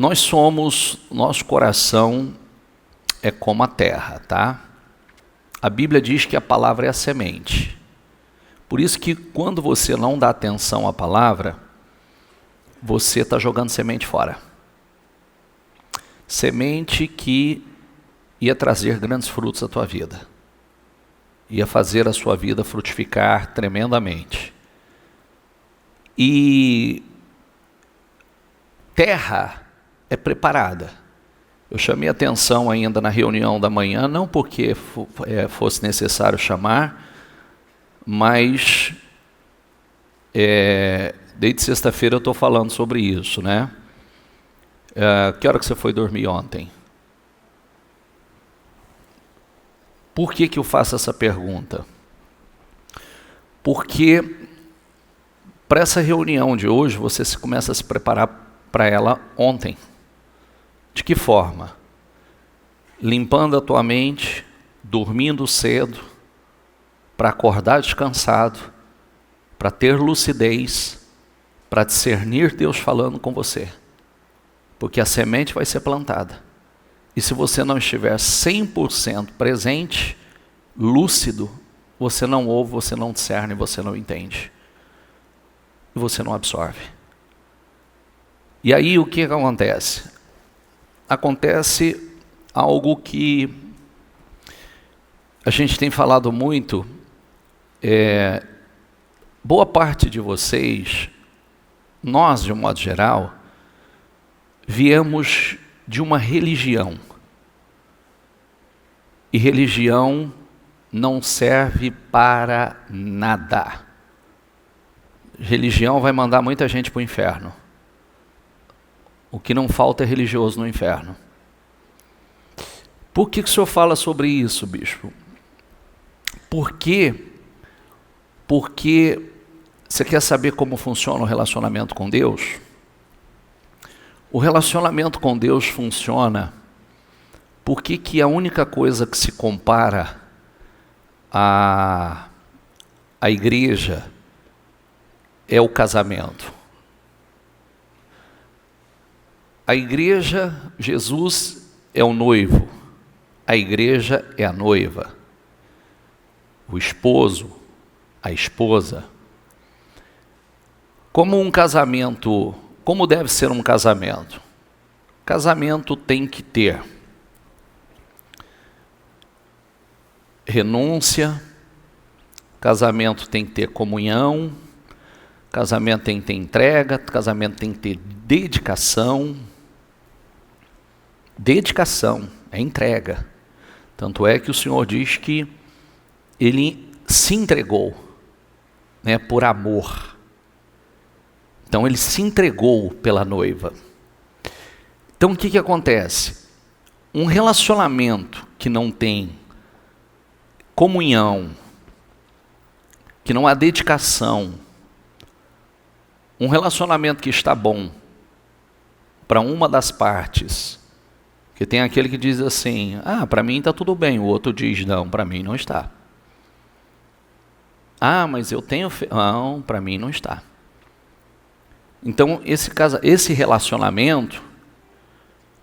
Nosso coração é como a terra, tá? A Bíblia diz que a palavra é a semente. Por isso que quando você não dá atenção à palavra, você está jogando semente fora. Semente que ia trazer grandes frutos à tua vida. Ia fazer a sua vida frutificar tremendamente. E terra é preparada. Eu chamei atenção ainda na reunião da manhã, não porque fosse necessário chamar, mas desde sexta-feira eu estou falando sobre isso, né? Que hora que você foi dormir ontem? Por que eu faço essa pergunta? Porque para essa reunião de hoje, você começa a se preparar para ela ontem. De que forma? Limpando a tua mente, dormindo cedo, para acordar descansado, para ter lucidez, para discernir Deus falando com você. Porque a semente vai ser plantada. E se você não estiver 100% presente, lúcido, você não ouve, você não discerne, você não entende. E você não absorve. E aí o que acontece? Acontece algo que a gente tem falado muito. Boa parte de vocês, nós de um modo geral, viemos de uma religião. E religião não serve para nada. Religião vai mandar muita gente para o inferno. O que não falta é religioso no inferno. Por que o senhor fala sobre isso, bispo? Porque você quer saber como funciona o relacionamento com Deus? O relacionamento com Deus funciona porque que a única coisa que se compara à igreja é o casamento. A igreja, Jesus é o noivo, a igreja é a noiva, o esposo, a esposa. Como deve ser um casamento? Casamento tem que ter renúncia, casamento tem que ter comunhão, casamento tem que ter entrega, casamento tem que ter dedicação. Dedicação é entrega. Tanto é que o Senhor diz que Ele se entregou, né, por amor. Então Ele se entregou pela noiva. Então o que acontece? Um relacionamento que não tem comunhão, que não há dedicação, um relacionamento que está bom para uma das partes, que tem aquele que diz assim, para mim está tudo bem, o outro diz, não, para mim não está. Mas eu tenho fé, não, para mim não está. Então esse relacionamento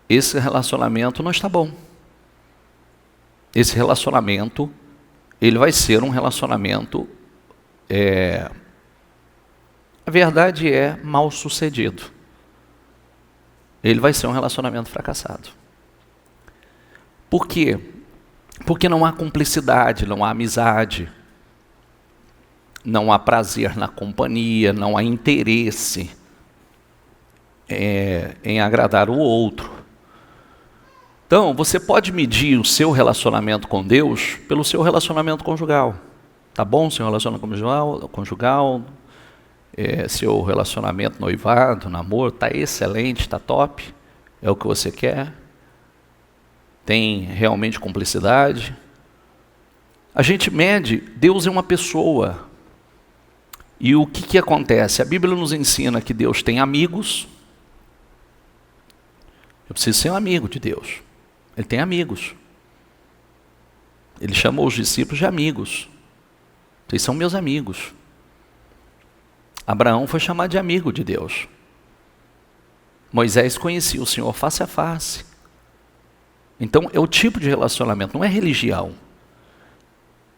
não está bom. Esse relacionamento, ele vai ser um relacionamento, a verdade é, mal sucedido. Ele vai ser um relacionamento fracassado. Por quê? Porque não há cumplicidade, não há amizade, não há prazer na companhia, não há interesse em agradar o outro. Então, você pode medir o seu relacionamento com Deus pelo seu relacionamento conjugal. Tá bom seu relacionamento conjugal? Seu relacionamento noivado, namoro, está excelente, está top? É o que você quer? Tem realmente cumplicidade? A gente mede, Deus é uma pessoa. E o que acontece? A Bíblia nos ensina que Deus tem amigos. Eu preciso ser um amigo de Deus. Ele tem amigos. Ele chamou os discípulos de amigos. Vocês são meus amigos. Abraão foi chamado de amigo de Deus. Moisés conhecia o Senhor face a face. Então é o tipo de relacionamento, não é religião.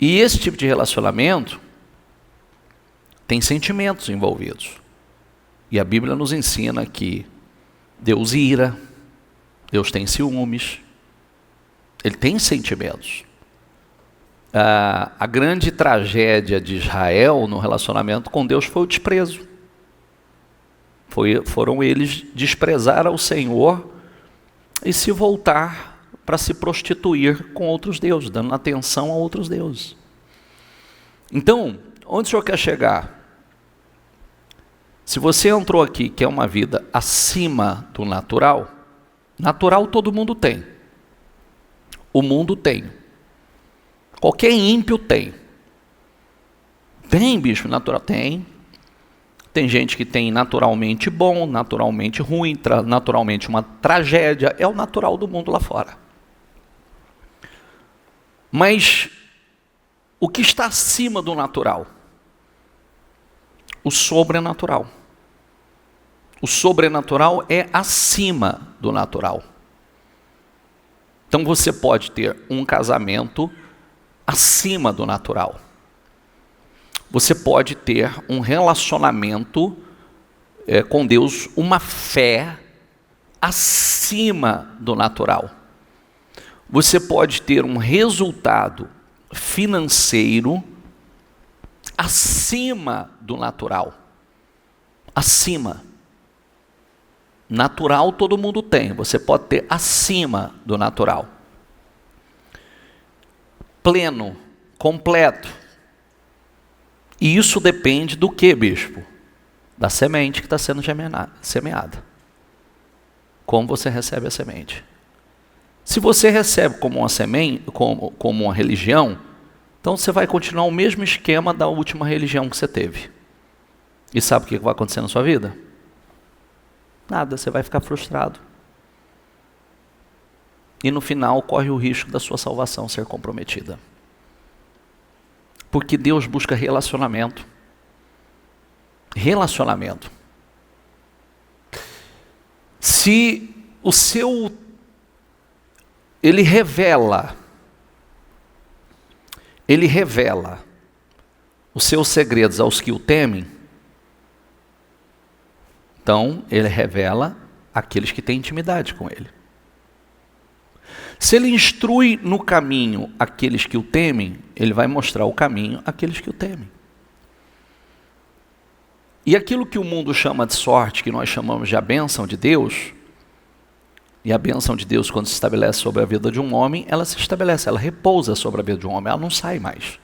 E esse tipo de relacionamento tem sentimentos envolvidos. E a Bíblia nos ensina que Deus ira, Deus tem ciúmes, Ele tem sentimentos. A grande tragédia de Israel no relacionamento com Deus foi o desprezo. Foram eles desprezar ao Senhor e se voltar para se prostituir com outros deuses, dando atenção a outros deuses. Então, onde o Senhor quer chegar? Se você entrou aqui, que é uma vida acima do natural, natural todo mundo tem. O mundo tem. Qualquer ímpio tem. Tem, bicho, natural? Tem. Tem gente que tem naturalmente bom, naturalmente ruim, naturalmente uma tragédia. É o natural do mundo lá fora. Mas o que está acima do natural? O sobrenatural. O sobrenatural é acima do natural. Então você pode ter um casamento acima do natural. Você pode ter um relacionamento com Deus, uma fé acima do natural. Você pode ter um resultado financeiro acima do natural. Acima. Natural todo mundo tem, você pode ter acima do natural. Pleno, completo. E isso depende do que, bispo? Da semente que está sendo semeada. Como você recebe a semente. Se você recebe como uma semente, como uma religião, então você vai continuar o mesmo esquema da última religião que você teve. E sabe o que vai acontecer na sua vida? Nada, você vai ficar frustrado. E no final corre o risco da sua salvação ser comprometida. Porque Deus busca relacionamento. Relacionamento. Se o seu... Ele revela os seus segredos aos que o temem, então ele revela aqueles que têm intimidade com ele. Se ele instrui no caminho aqueles que o temem, ele vai mostrar o caminho àqueles que o temem. E aquilo que o mundo chama de sorte, que nós chamamos de a bênção de Deus, e a bênção de Deus, quando se estabelece sobre a vida de um homem, ela se estabelece, ela repousa sobre a vida de um homem, ela não sai mais.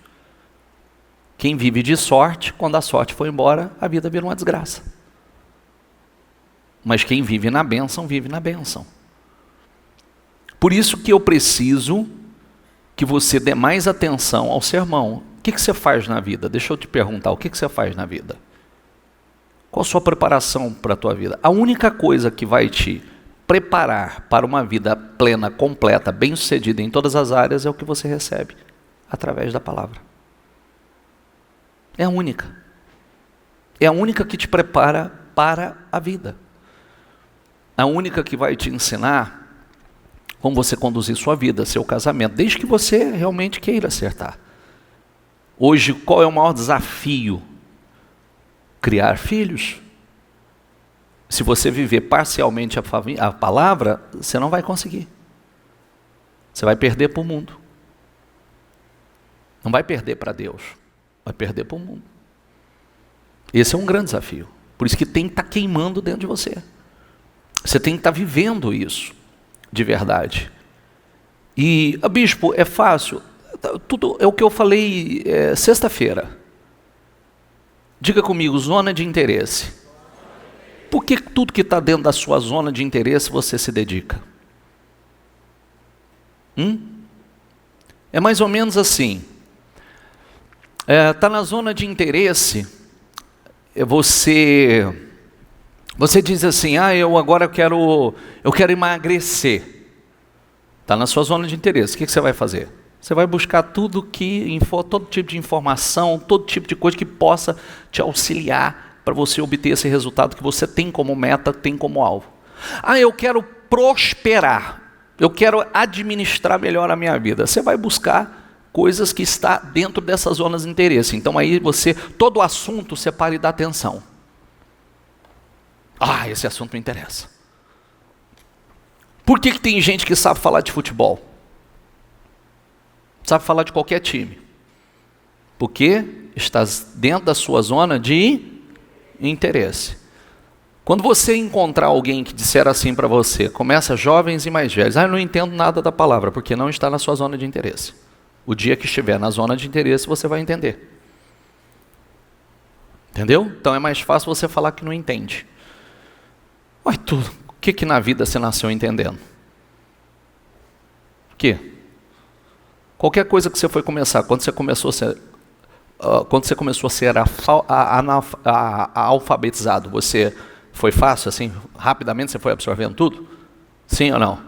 Quem vive de sorte, quando a sorte for embora, a vida vira uma desgraça. Mas quem vive na bênção, vive na bênção. Por isso que eu preciso que você dê mais atenção ao sermão. O que você faz na vida? Deixa eu te perguntar, o que você faz na vida? Qual a sua preparação para a tua vida? A única coisa que vai te preparar para uma vida plena, completa, bem-sucedida em todas as áreas é o que você recebe através da palavra. É a única. É a única que te prepara para a vida. A única que vai te ensinar como você conduzir sua vida, seu casamento, desde que você realmente queira acertar. Hoje, qual é o maior desafio? Criar filhos. Se você viver parcialmente a palavra, você não vai conseguir. Você vai perder para o mundo. Não vai perder para Deus, vai perder para o mundo. Esse é um grande desafio. Por isso que tem que estar queimando dentro de você. Você tem que estar vivendo isso de verdade. E, bispo, é fácil? Tudo é o que eu falei sexta-feira. Diga comigo, zona de interesse. Por que tudo que está dentro da sua zona de interesse você se dedica? É mais ou menos assim. Está na zona de interesse, você diz assim, eu agora quero emagrecer. Está na sua zona de interesse, o que você vai fazer? Você vai buscar todo tipo de informação, todo tipo de coisa que possa te auxiliar para você obter esse resultado que você tem como meta, tem como alvo. Ah, eu quero prosperar. Eu quero administrar melhor a minha vida. Você vai buscar coisas que está dentro dessas zonas de interesse. Então aí você, todo assunto, você para e dá atenção. Ah, esse assunto me interessa. Por que tem gente que sabe falar de futebol? Sabe falar de qualquer time? Porque está dentro da sua zona de interesse. Quando você encontrar alguém que disser assim para você, começa jovens e mais velhos, eu não entendo nada da palavra, porque não está na sua zona de interesse. O dia que estiver na zona de interesse, você vai entender. Entendeu? Então é mais fácil você falar que não entende. Ué, tudo. O que na vida você nasceu entendendo? O quê? Qualquer coisa que você foi começar, quando você começou a ser alfabetizado, você foi fácil, assim, rapidamente você foi absorvendo tudo? Sim ou não?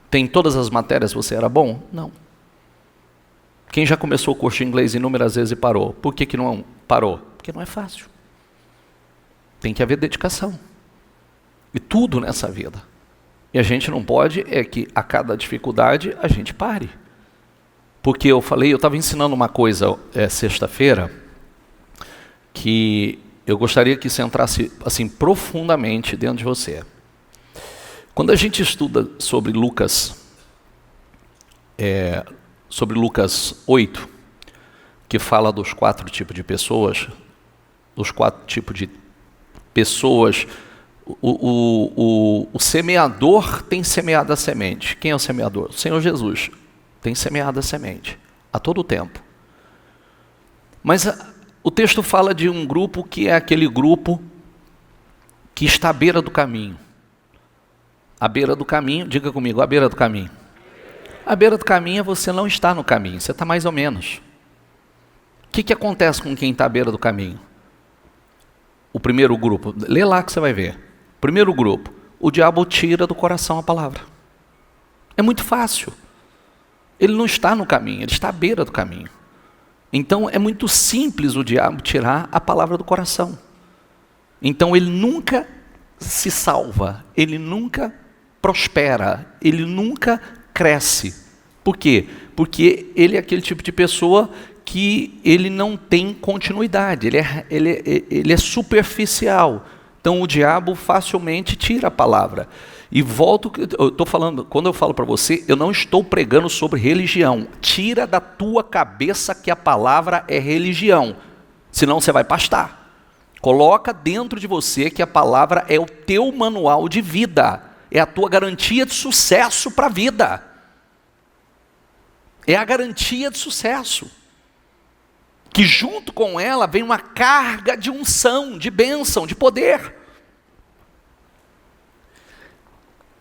Tem todas as matérias, você era bom? Não. Quem já começou o curso de inglês inúmeras vezes e parou? Por que não parou? Porque não é fácil. Tem que haver dedicação. E tudo nessa vida. E a gente não pode que a cada dificuldade a gente pare. Porque eu estava ensinando uma coisa sexta-feira, que eu gostaria que isso entrasse assim, profundamente dentro de você. Quando a gente estuda sobre Lucas 8, que fala dos 4 tipos de pessoas, o semeador tem semeado a semente. Quem é o semeador? O Senhor Jesus tem semeado a semente a todo tempo. Mas o texto fala de um grupo que é aquele grupo que está à beira do caminho. À beira do caminho, diga comigo, à beira do caminho. À beira do caminho é você não está no caminho, você está mais ou menos. O que acontece com quem está à beira do caminho? O primeiro grupo, lê lá que você vai ver. Primeiro grupo, o diabo tira do coração a palavra. É muito fácil. Ele não está no caminho, ele está à beira do caminho. Então é muito simples o diabo tirar a palavra do coração. Então ele nunca se salva, ele nunca prospera, ele nunca cresce. Por quê? Porque ele é aquele tipo de pessoa que ele não tem continuidade, ele é superficial. Então o diabo facilmente tira a palavra. E volto, eu estou falando, quando eu falo para você, eu não estou pregando sobre religião. Tira da tua cabeça que a palavra é religião, senão você vai pastar. Coloca dentro de você que a palavra é o teu manual de vida, é a tua garantia de sucesso para a vida. É a garantia de sucesso. Que junto com ela vem uma carga de unção, de bênção, de poder.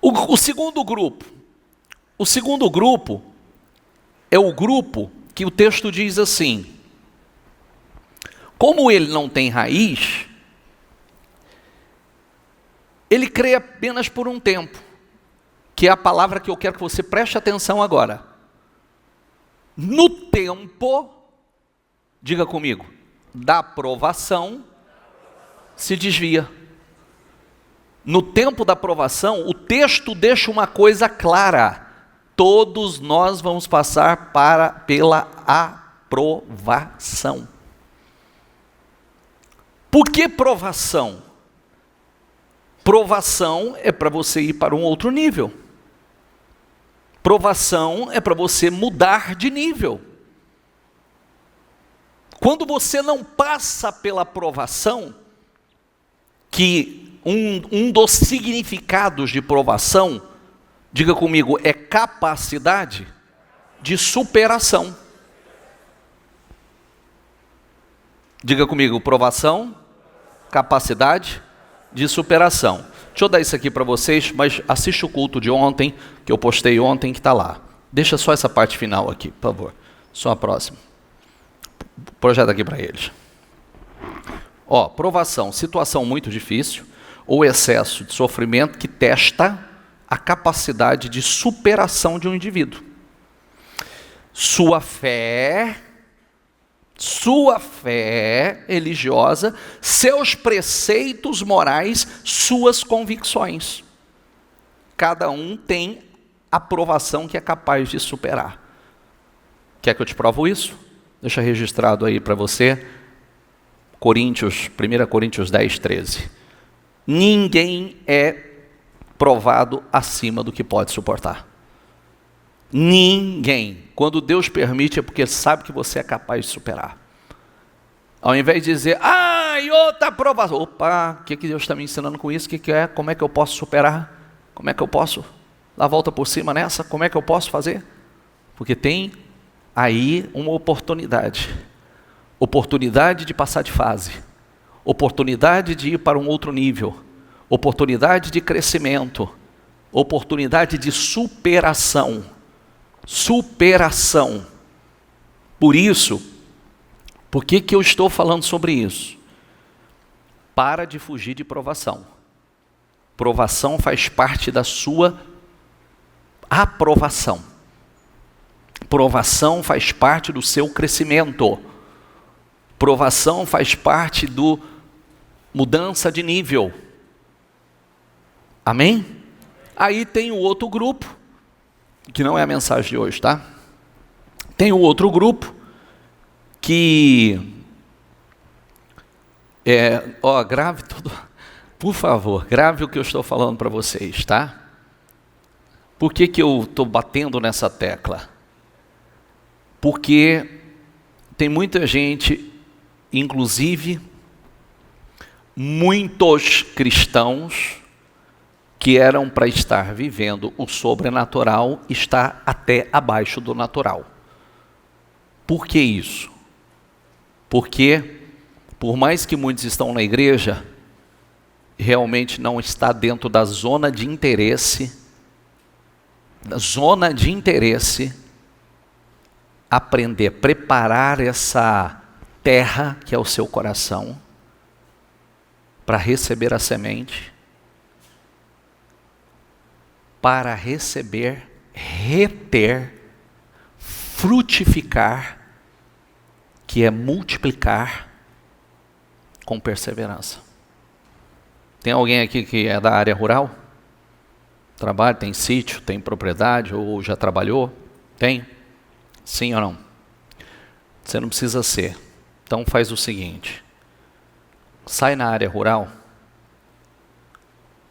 O segundo grupo é o grupo que o texto diz assim: como ele não tem raiz, ele crê apenas por um tempo, que é a palavra que eu quero que você preste atenção agora. No tempo, diga comigo, da provação, se desvia. No tempo da provação, o texto deixa uma coisa clara: todos nós vamos passar pela aprovação. Por que provação? Provação é para você ir para um outro nível. Provação é para você mudar de nível. Quando você não passa pela provação, que um dos significados de provação, diga comigo, é capacidade de superação. Diga comigo, provação, capacidade de superação. Deixa eu dar isso aqui para vocês, mas assiste o culto de ontem, que eu postei ontem, que está lá. Deixa só essa parte final aqui, por favor. Só a próxima. Projeta aqui para eles. Provação, situação muito difícil, ou excesso de sofrimento que testa a capacidade de superação de um indivíduo. Sua fé religiosa, seus preceitos morais, suas convicções. Cada um tem a provação que é capaz de superar. Quer que eu te provo isso? Deixa registrado aí para você, 1 Coríntios 10, 13. Ninguém é provado acima do que pode suportar. Ninguém. Quando Deus permite é porque Ele sabe que você é capaz de superar. Ao invés de dizer, outra provação. Opa, o que Deus está me ensinando com isso? O que é? Como é que eu posso superar? Como é que eu posso dar a volta por cima nessa? Como é que eu posso fazer? Porque tem aí uma oportunidade. Oportunidade de passar de fase. Oportunidade de ir para um outro nível. Oportunidade de crescimento. Oportunidade de superação. Superação. Por isso, por que eu estou falando sobre isso? Para de fugir de provação. Provação faz parte da sua aprovação. Provação faz parte do seu crescimento. Provação faz parte do mudança de nível. Amém? Aí tem o outro grupo, que não é a mensagem de hoje, tá? Tem o outro grupo que grave tudo, por favor, grave o que eu estou falando para vocês, tá? Por que eu estou batendo nessa tecla? Porque tem muita gente, inclusive muitos cristãos, que eram para estar vivendo o sobrenatural, está até abaixo do natural. Por que isso? Porque, por mais que muitos estão na igreja, realmente não está dentro da zona de interesse, aprender, preparar essa terra, que é o seu coração, para receber a semente, para receber, reter, frutificar, que é multiplicar com perseverança. Tem alguém aqui que é da área rural? Trabalha, tem sítio, tem propriedade, ou já trabalhou? Tem? Sim ou não? Você não precisa ser. Então faz o seguinte, sai na área rural,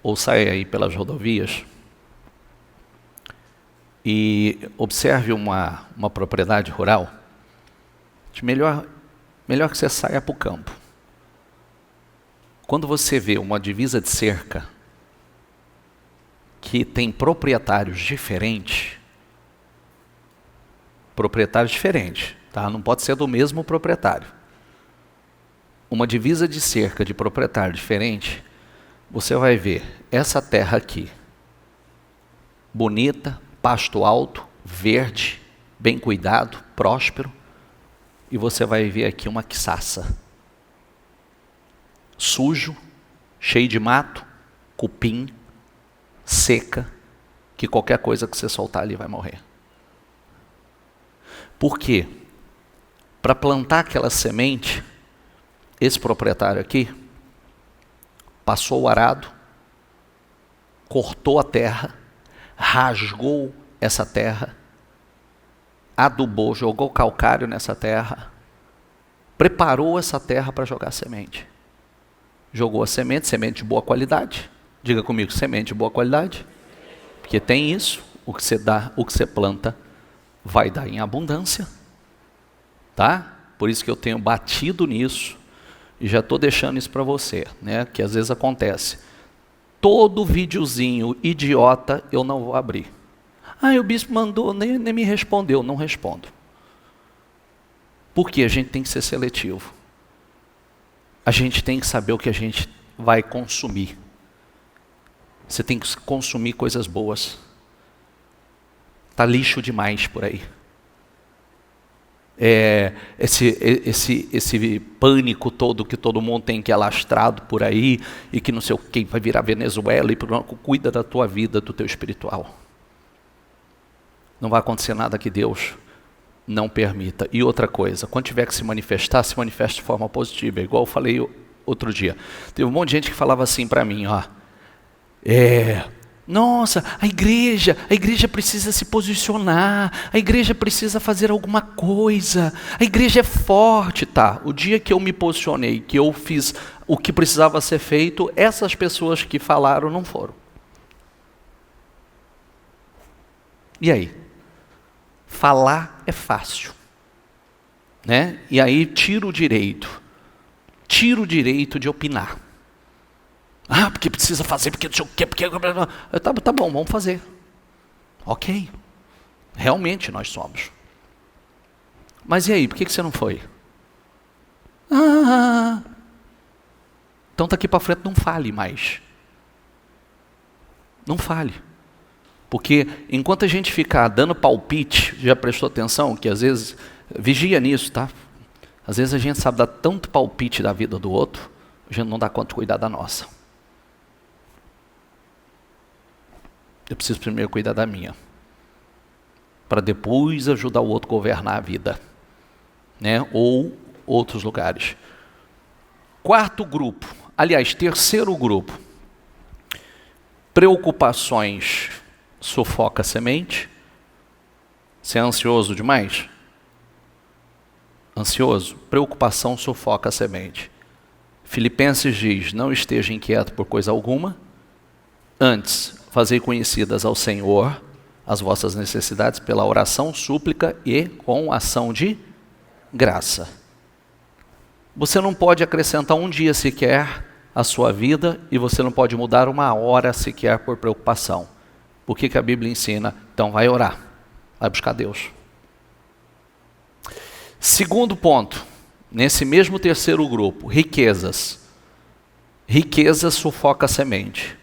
ou sai aí pelas rodovias, e observe uma propriedade rural. Melhor que você saia para o campo. Quando você vê uma divisa de cerca que tem proprietários diferentes, tá? Não pode ser do mesmo proprietário. Uma divisa de cerca de proprietário diferente, você vai ver essa terra aqui, bonita, pasto alto, verde, bem cuidado, próspero, e você vai ver aqui uma quiçaça, sujo, cheio de mato, cupim, seca, que qualquer coisa que você soltar ali vai morrer. Por quê? Para plantar aquela semente, esse proprietário aqui passou o arado, cortou a terra, rasgou essa terra, adubou, jogou calcário nessa terra, preparou essa terra para jogar semente. Jogou a semente de boa qualidade. Diga comigo, semente de boa qualidade. Porque tem isso, o que você dá, o que você planta, vai dar em abundância. Tá? Por isso que eu tenho batido nisso, e já estou deixando isso para você, né? Que às vezes acontece. Todo videozinho idiota eu não vou abrir. O bispo mandou, nem me respondeu. Não respondo. Porque a gente tem que ser seletivo. A gente tem que saber o que a gente vai consumir. Você tem que consumir coisas boas. Está lixo demais por aí. Esse pânico todo que todo mundo tem que é alastrado por aí, e que não sei o que, vai virar Venezuela, e cuida da tua vida, do teu espiritual. Não vai acontecer nada que Deus não permita. E outra coisa, quando tiver que se manifeste de forma positiva, igual eu falei outro dia. Teve um monte de gente que falava assim para mim, Nossa, a igreja precisa se posicionar, a igreja precisa fazer alguma coisa, a igreja é forte, tá? O dia que eu me posicionei, que eu fiz o que precisava ser feito, essas pessoas que falaram não foram. E aí? Falar é fácil, né? E aí tira o direito de opinar. Ah, porque precisa fazer, porque não sei o quê, porque... Tá bom, vamos fazer. Ok. Realmente nós somos. Mas e aí, por que você não foi? Então daqui para frente não fale mais. Não fale. Porque enquanto a gente ficar dando palpite, já prestou atenção que às vezes, vigia nisso, tá? Às vezes a gente sabe dar tanto palpite da vida do outro, a gente não dá conta de cuidar da nossa. Eu preciso primeiro cuidar da minha, para depois ajudar o outro a governar a vida, né? Ou outros lugares. Quarto grupo, aliás, terceiro grupo. Preocupações sufoca a semente. Você é ansioso demais? Ansioso? Preocupação sufoca a semente. Filipenses diz, não esteja inquieto por coisa alguma, antes, fazei conhecidas ao Senhor as vossas necessidades pela oração, súplica e com ação de graça. Você não pode acrescentar um dia sequer à sua vida e você não pode mudar uma hora sequer por preocupação. Por que a Bíblia ensina? Então vai orar, vai buscar Deus. Segundo ponto, nesse mesmo terceiro grupo, riquezas. Riqueza sufoca a semente.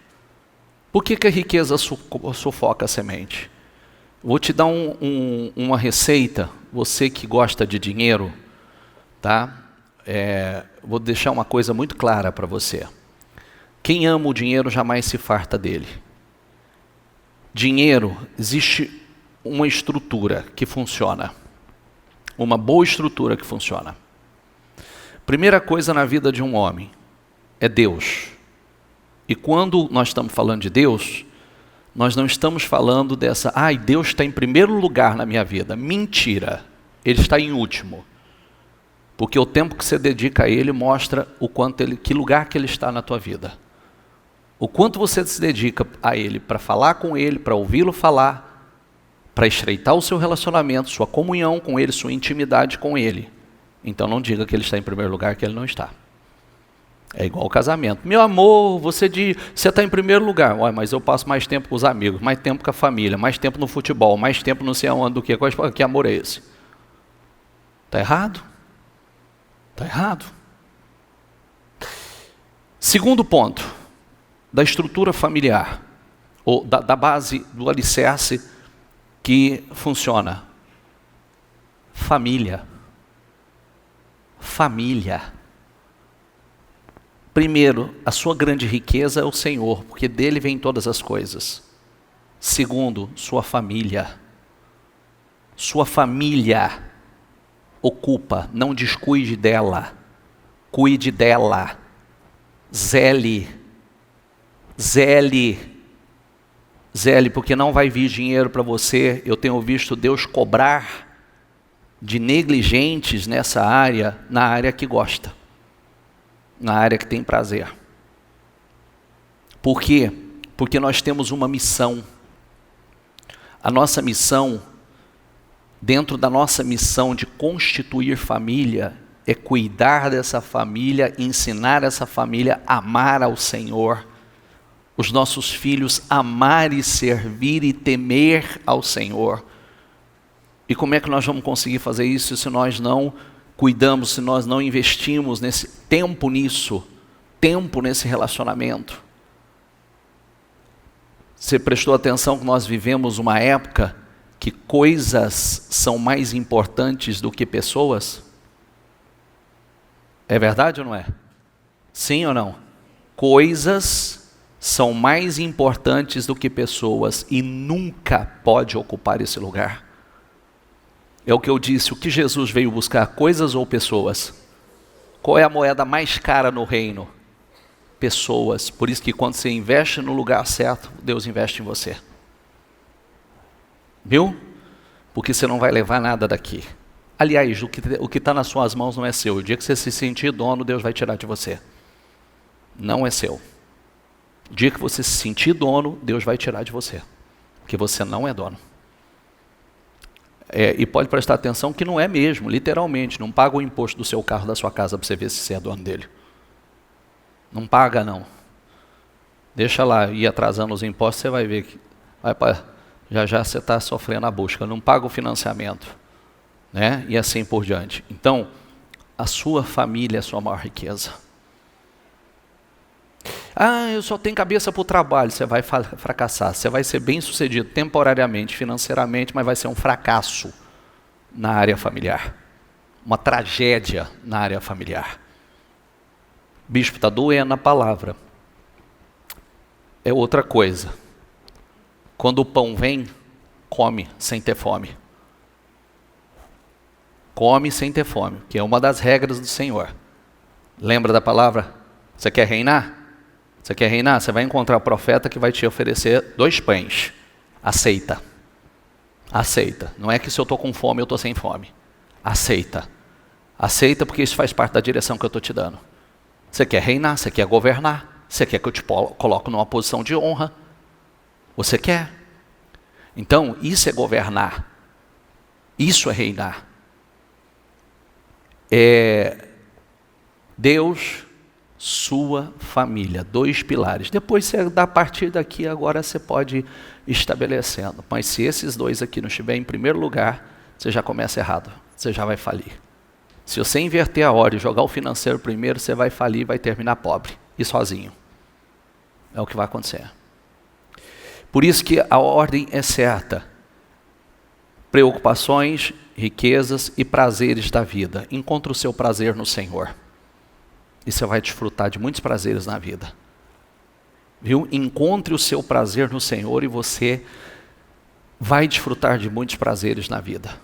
Por que a riqueza sufoca a semente? Vou te dar uma receita, você que gosta de dinheiro, tá? Vou deixar uma coisa muito clara para você. Quem ama o dinheiro jamais se farta dele. Dinheiro, existe uma estrutura que funciona. Uma boa estrutura que funciona. Primeira coisa na vida de um homem é Deus. E quando nós estamos falando de Deus, nós não estamos falando dessa, Deus está em primeiro lugar na minha vida. Mentira, Ele está em último. Porque o tempo que você dedica a Ele mostra que lugar que Ele está na tua vida. O quanto você se dedica a Ele para falar com Ele, para ouvi-lo falar, para estreitar o seu relacionamento, sua comunhão com Ele, sua intimidade com Ele. Então não diga que Ele está em primeiro lugar, que Ele não está. É igual ao casamento. Meu amor, você está em primeiro lugar. Mas eu passo mais tempo com os amigos, mais tempo com a família, mais tempo no futebol, mais tempo não sei aonde do que. Que amor é esse? Está errado? Está errado. Segundo ponto, da estrutura familiar, ou da base, do alicerce que funciona. Família. Família. Primeiro, a sua grande riqueza é o Senhor, porque dele vem todas as coisas. Segundo, sua família. Sua família ocupa, não descuide dela. Cuide dela. Zele, porque não vai vir dinheiro para você. Eu tenho visto Deus cobrar de negligentes nessa área, na área que gosta. Na área que tem prazer. Por quê? Porque nós temos uma missão. A nossa missão, dentro da nossa missão de constituir família, é cuidar dessa família, ensinar essa família a amar ao Senhor. Os nossos filhos amar e servir e temer ao Senhor. E como é que nós vamos conseguir fazer isso se nós não cuidamos, se nós não investimos tempo nesse relacionamento? Você prestou atenção que nós vivemos uma época que coisas são mais importantes do que pessoas? É verdade ou não é? Sim ou não? Coisas são mais importantes do que pessoas e nunca pode ocupar esse lugar. É o que eu disse, o que Jesus veio buscar, coisas ou pessoas? Qual é a moeda mais cara no reino? pessoas. Por isso que quando você investe no lugar certo, Deus investe em você. Viu? Porque você não vai levar nada daqui. Aliás, o que está nas suas mãos não é seu. O dia que você se sentir dono, Deus vai tirar de você. Não é seu. O dia que você se sentir dono, Deus vai tirar de você. Porque você não é dono. E pode prestar atenção que não é mesmo, literalmente. Não paga o imposto do seu carro, da sua casa, para você ver se você é dono dele. Não paga, não. Deixa lá, ir atrasando os impostos, você vai ver que já você está sofrendo a busca. Não paga o financiamento, né? E assim por diante. Então, a sua família é a sua maior riqueza. Eu só tenho cabeça para o trabalho. Você vai fracassar. Você vai ser bem sucedido temporariamente, financeiramente, mas vai ser um fracasso na área familiar. Uma tragédia na área familiar. Bispo, está doendo a palavra. É outra coisa. Quando o pão vem, come sem ter fome. Come sem ter fome, que é uma das regras do Senhor. Lembra da palavra? Você quer reinar? Você quer reinar? Você vai encontrar o profeta que vai te oferecer 2 pães. Aceita. Aceita. Não é que se eu estou com fome, eu estou sem fome. Aceita. Aceita porque isso faz parte da direção que eu estou te dando. Você quer reinar, você quer governar, você quer que eu te coloque numa posição de honra. Você quer. Então, isso é governar. Isso é reinar. Deus, sua família, 2 pilares. Depois, a partir daqui, agora você pode ir estabelecendo. Mas se esses 2 aqui não estiverem em primeiro lugar, você já começa errado. Você já vai falir. Se você inverter a ordem e jogar o financeiro primeiro, você vai falir e vai terminar pobre. E sozinho. É o que vai acontecer. Por isso que a ordem é certa. Preocupações, riquezas e prazeres da vida. Encontre o seu prazer no Senhor. E você vai desfrutar de muitos prazeres na vida. Viu? Encontre o seu prazer no Senhor e você vai desfrutar de muitos prazeres na vida.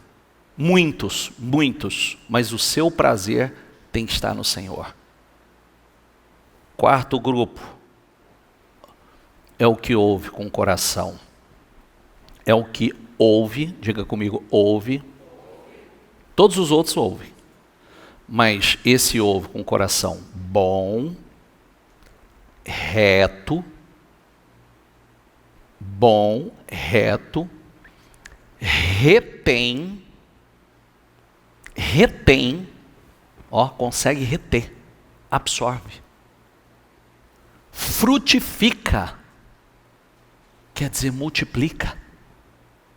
Muitos, muitos. Mas o seu prazer tem que estar no Senhor. 4º grupo. É o que ouve com o coração. É o que ouve, diga comigo, ouve. Todos os outros ouvem. Mas esse ouve com o coração bom, reto, retém, consegue reter, absorve, frutifica, quer dizer multiplica.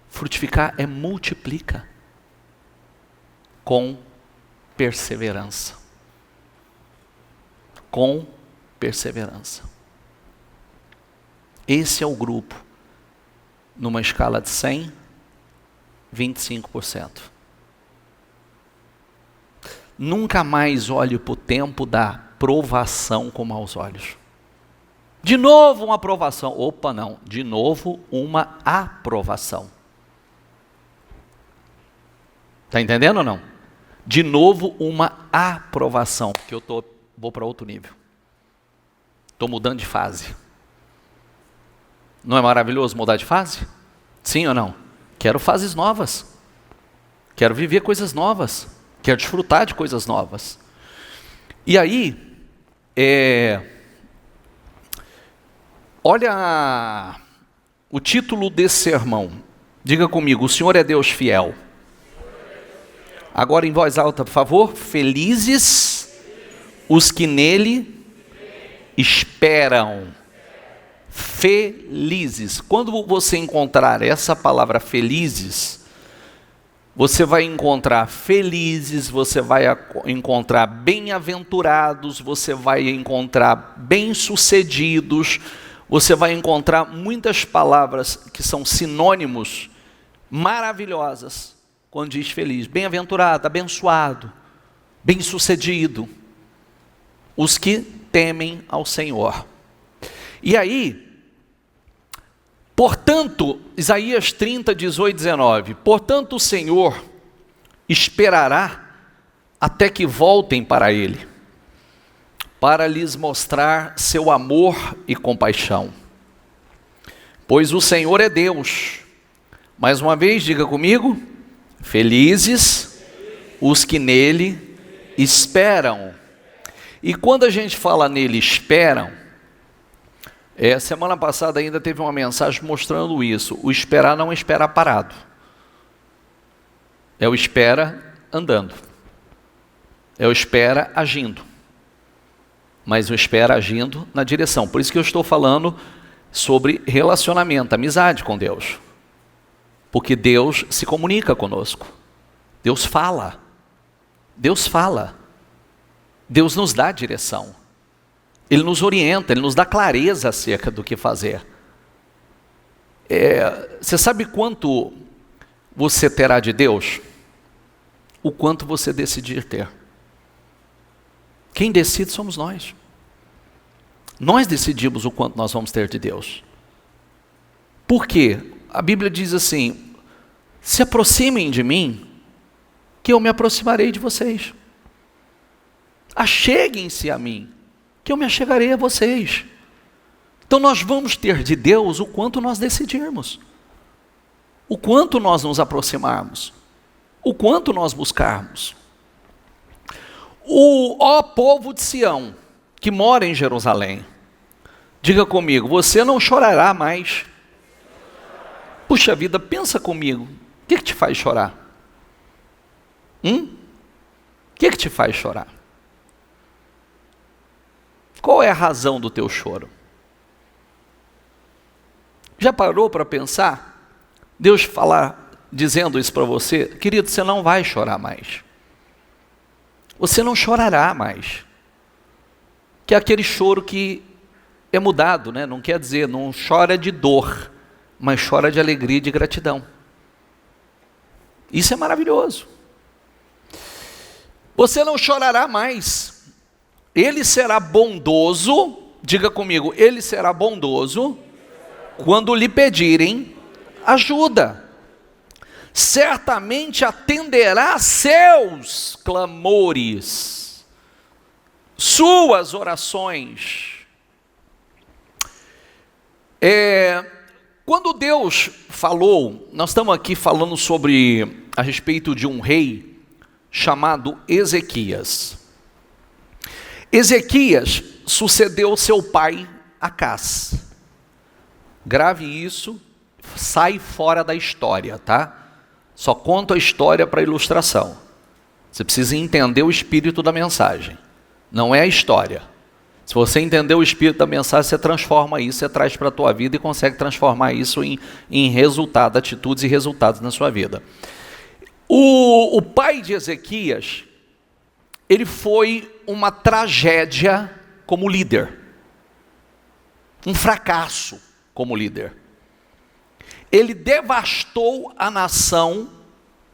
Frutificar é multiplica, com perseverança. Com perseverança. Esse é o grupo, numa escala de 100, 25%. Nunca mais olhe para o tempo da provação com maus olhos. De novo uma aprovação. Opa, não. De novo uma aprovação. Está entendendo ou não? De novo uma aprovação. Porque eu vou para outro nível. Estou mudando de fase. Não é maravilhoso mudar de fase? Sim ou não? Quero fases novas. Quero viver coisas novas. Quero desfrutar de coisas novas. E aí, olha o título desse sermão. Diga comigo, o Senhor é Deus fiel. Agora em voz alta, por favor. Felizes os que nele esperam. Felizes. Quando você encontrar essa palavra felizes, você vai encontrar felizes, você vai encontrar bem-aventurados, você vai encontrar bem-sucedidos, você vai encontrar muitas palavras que são sinônimos maravilhosas quando diz feliz. Bem-aventurado, abençoado, bem-sucedido, os que temem ao Senhor. E aí, portanto, Isaías 30, 18, 19, portanto o Senhor esperará até que voltem para Ele, para lhes mostrar seu amor e compaixão. Pois o Senhor é Deus. Mais uma vez, diga comigo: felizes os que nele esperam. E quando a gente fala nele esperam, semana passada ainda teve uma mensagem mostrando isso. O esperar não é esperar parado. É o espera andando. É o espera agindo. Mas o espera agindo na direção. Por isso que eu estou falando sobre relacionamento, amizade com Deus. Porque Deus se comunica conosco. Deus fala. Deus fala. Deus nos dá direção. Ele nos orienta, Ele nos dá clareza acerca do que fazer. Você sabe quanto você terá de Deus? O quanto você decidir ter. Quem decide somos nós. Nós decidimos o quanto nós vamos ter de Deus. Por quê? A Bíblia diz assim: se aproximem de mim, que eu me aproximarei de vocês. Acheguem-se a mim, que eu me achegarei a vocês. Então nós vamos ter de Deus o quanto nós decidirmos. O quanto nós nos aproximarmos. O quanto nós buscarmos. Ó povo de Sião, que mora em Jerusalém, diga comigo: você não chorará mais. Puxa vida, pensa comigo, o que te faz chorar? O que te faz chorar? Qual é a razão do teu choro? Já parou para pensar? Deus falar, dizendo isso para você: querido, você não vai chorar mais. Você não chorará mais. Que é aquele choro que é mudado, né? Não quer dizer, não chora de dor, mas chora de alegria e de gratidão. Isso é maravilhoso. Você não chorará mais. Ele será bondoso, diga comigo, Ele será bondoso quando lhe pedirem ajuda. Certamente atenderá seus clamores, suas orações. Quando Deus falou, nós estamos aqui falando a respeito de um rei chamado Ezequias. Ezequias sucedeu seu pai Acás. Grave isso, sai fora da história, tá? Só conto a história para ilustração. Você precisa entender o espírito da mensagem. Não é a história. Se você entender o espírito da mensagem, você transforma isso, você traz para a tua vida e consegue transformar isso em resultado, atitudes e resultados na sua vida. O pai de Ezequias, ele foi uma tragédia como líder. Um fracasso como líder. Ele devastou a nação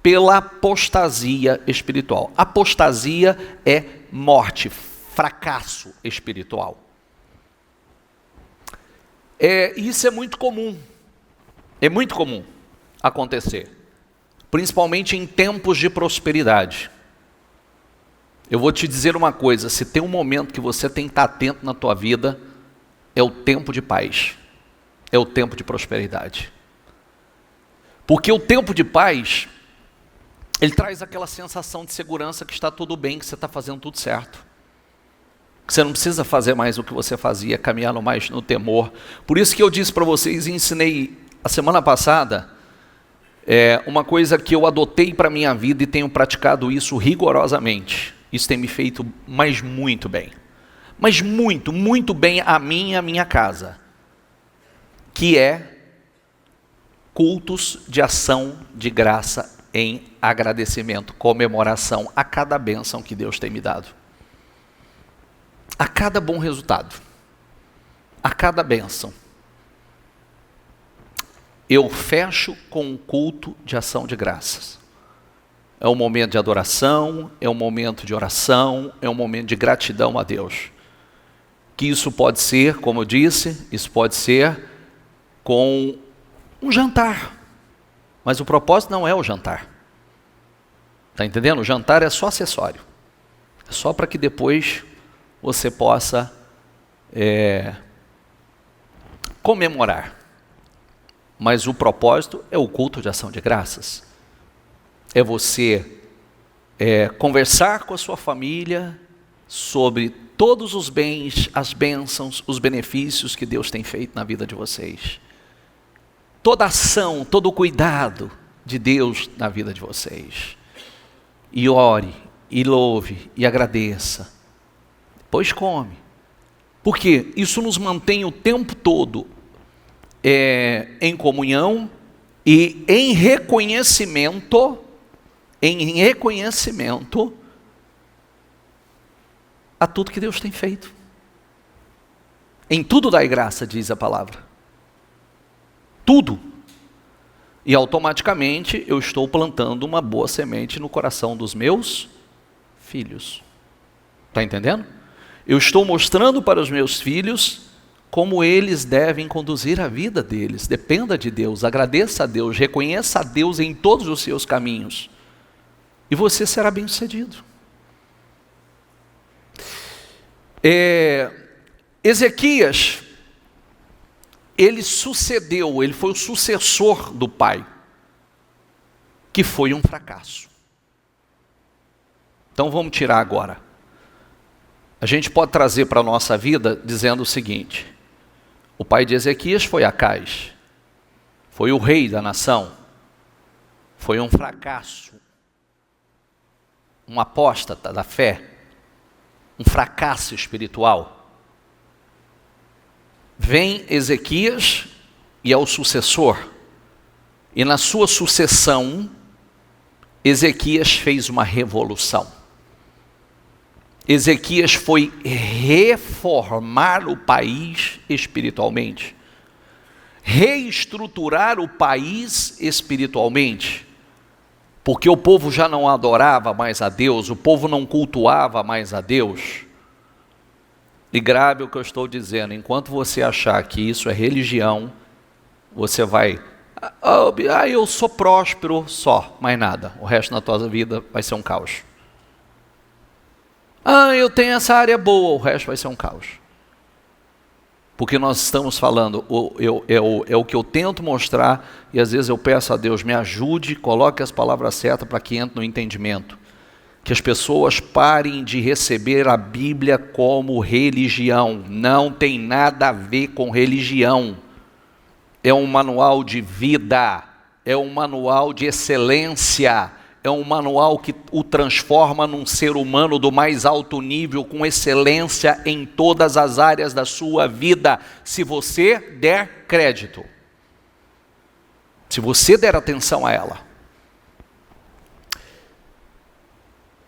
pela apostasia espiritual. Apostasia é morte, fracasso espiritual. Isso é muito comum acontecer, principalmente em tempos de prosperidade. Eu vou te dizer uma coisa: se tem um momento que você tem que estar atento na tua vida, é o tempo de paz, é o tempo de prosperidade. Porque o tempo de paz, ele traz aquela sensação de segurança que está tudo bem, que você está fazendo tudo certo. Que você não precisa fazer mais o que você fazia, caminhar mais no temor. Por isso que eu disse para vocês e ensinei a semana passada, uma coisa que eu adotei para a minha vida e tenho praticado isso rigorosamente. Isso tem me feito muito bem. Mas muito, muito bem a mim e a minha casa. Que é cultos de ação de graça em agradecimento, comemoração a cada bênção que Deus tem me dado. A cada bom resultado. A cada bênção. Eu fecho com um culto de ação de graças. É um momento de adoração, é um momento de oração, é um momento de gratidão a Deus. Que isso pode ser, como eu disse, isso pode ser com um jantar. Mas o propósito não é o jantar. Está entendendo? O jantar é só acessório. É só para que depois você possa comemorar. Mas o propósito é o culto de ação de graças. É você conversar com a sua família sobre todos os bens, as bênçãos, os benefícios que Deus tem feito na vida de vocês. Toda ação, todo o cuidado de Deus na vida de vocês. E ore, e louve, e agradeça. Depois come. Porque isso nos mantém o tempo todo em comunhão e em reconhecimento a tudo que Deus tem feito. Em tudo dai graça, diz a palavra. Tudo. E automaticamente eu estou plantando uma boa semente no coração dos meus filhos. Está entendendo? Eu estou mostrando para os meus filhos como eles devem conduzir a vida deles. Dependa de Deus, agradeça a Deus, reconheça a Deus em todos os seus caminhos. E você será bem-sucedido. Ezequias, ele foi o sucessor do pai, que foi um fracasso. Então vamos tirar agora. A gente pode trazer para a nossa vida dizendo o seguinte: o pai de Ezequias foi Acais, foi o rei da nação, foi um fracasso, um apóstata da fé, um fracasso espiritual. Vem Ezequias e é o sucessor, e na sua sucessão, Ezequias fez uma revolução. Ezequias foi reformar o país espiritualmente, reestruturar o país espiritualmente, porque o povo já não adorava mais a Deus, o povo não cultuava mais a Deus. E grave o que eu estou dizendo, enquanto você achar que isso é religião, você vai, eu sou próspero só, mais nada, o resto da tua vida vai ser um caos. Eu tenho essa área boa, o resto vai ser um caos. Porque nós estamos falando, é o que eu tento mostrar, e às vezes eu peço a Deus, me ajude, coloque as palavras certas para que entre no entendimento. Que as pessoas parem de receber a Bíblia como religião. Não tem nada a ver com religião. É um manual de vida, é um manual de excelência, é um manual que o transforma num ser humano do mais alto nível, com excelência em todas as áreas da sua vida, se você der crédito, se você der atenção a ela.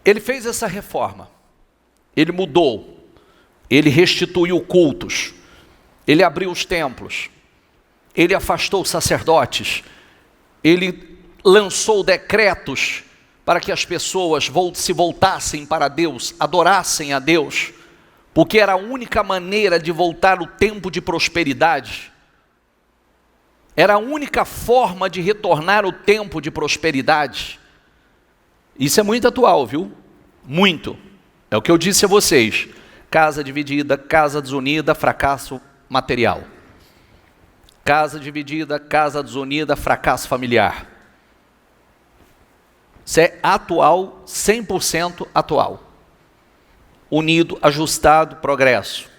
Ele fez essa reforma, ele mudou, ele restituiu cultos, ele abriu os templos, ele afastou os sacerdotes, ele lançou decretos para que as pessoas se voltassem para Deus, adorassem a Deus, porque era a única maneira de voltar o tempo de prosperidade, era a única forma de retornar o tempo de prosperidade. Isso é muito atual, viu? Muito. É o que eu disse a vocês. Casa dividida, casa desunida, fracasso material. Casa dividida, casa desunida, fracasso familiar. Isso é atual, 100% atual. Unido, ajustado, progresso.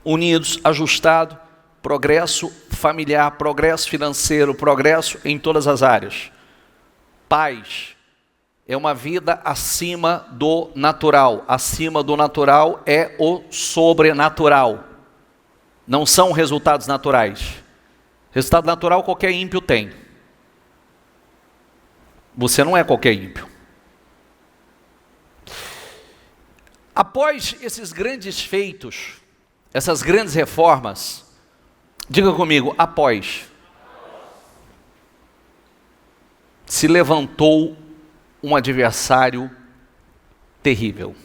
Unidos, ajustado, progresso familiar, progresso financeiro, progresso em todas as áreas. Paz. É uma vida acima do natural. Acima do natural é o sobrenatural. Não são resultados naturais. Resultado natural qualquer ímpio tem. Você não é qualquer ímpio. Após esses grandes feitos, essas grandes reformas, diga comigo, após, se levantou um adversário terrível.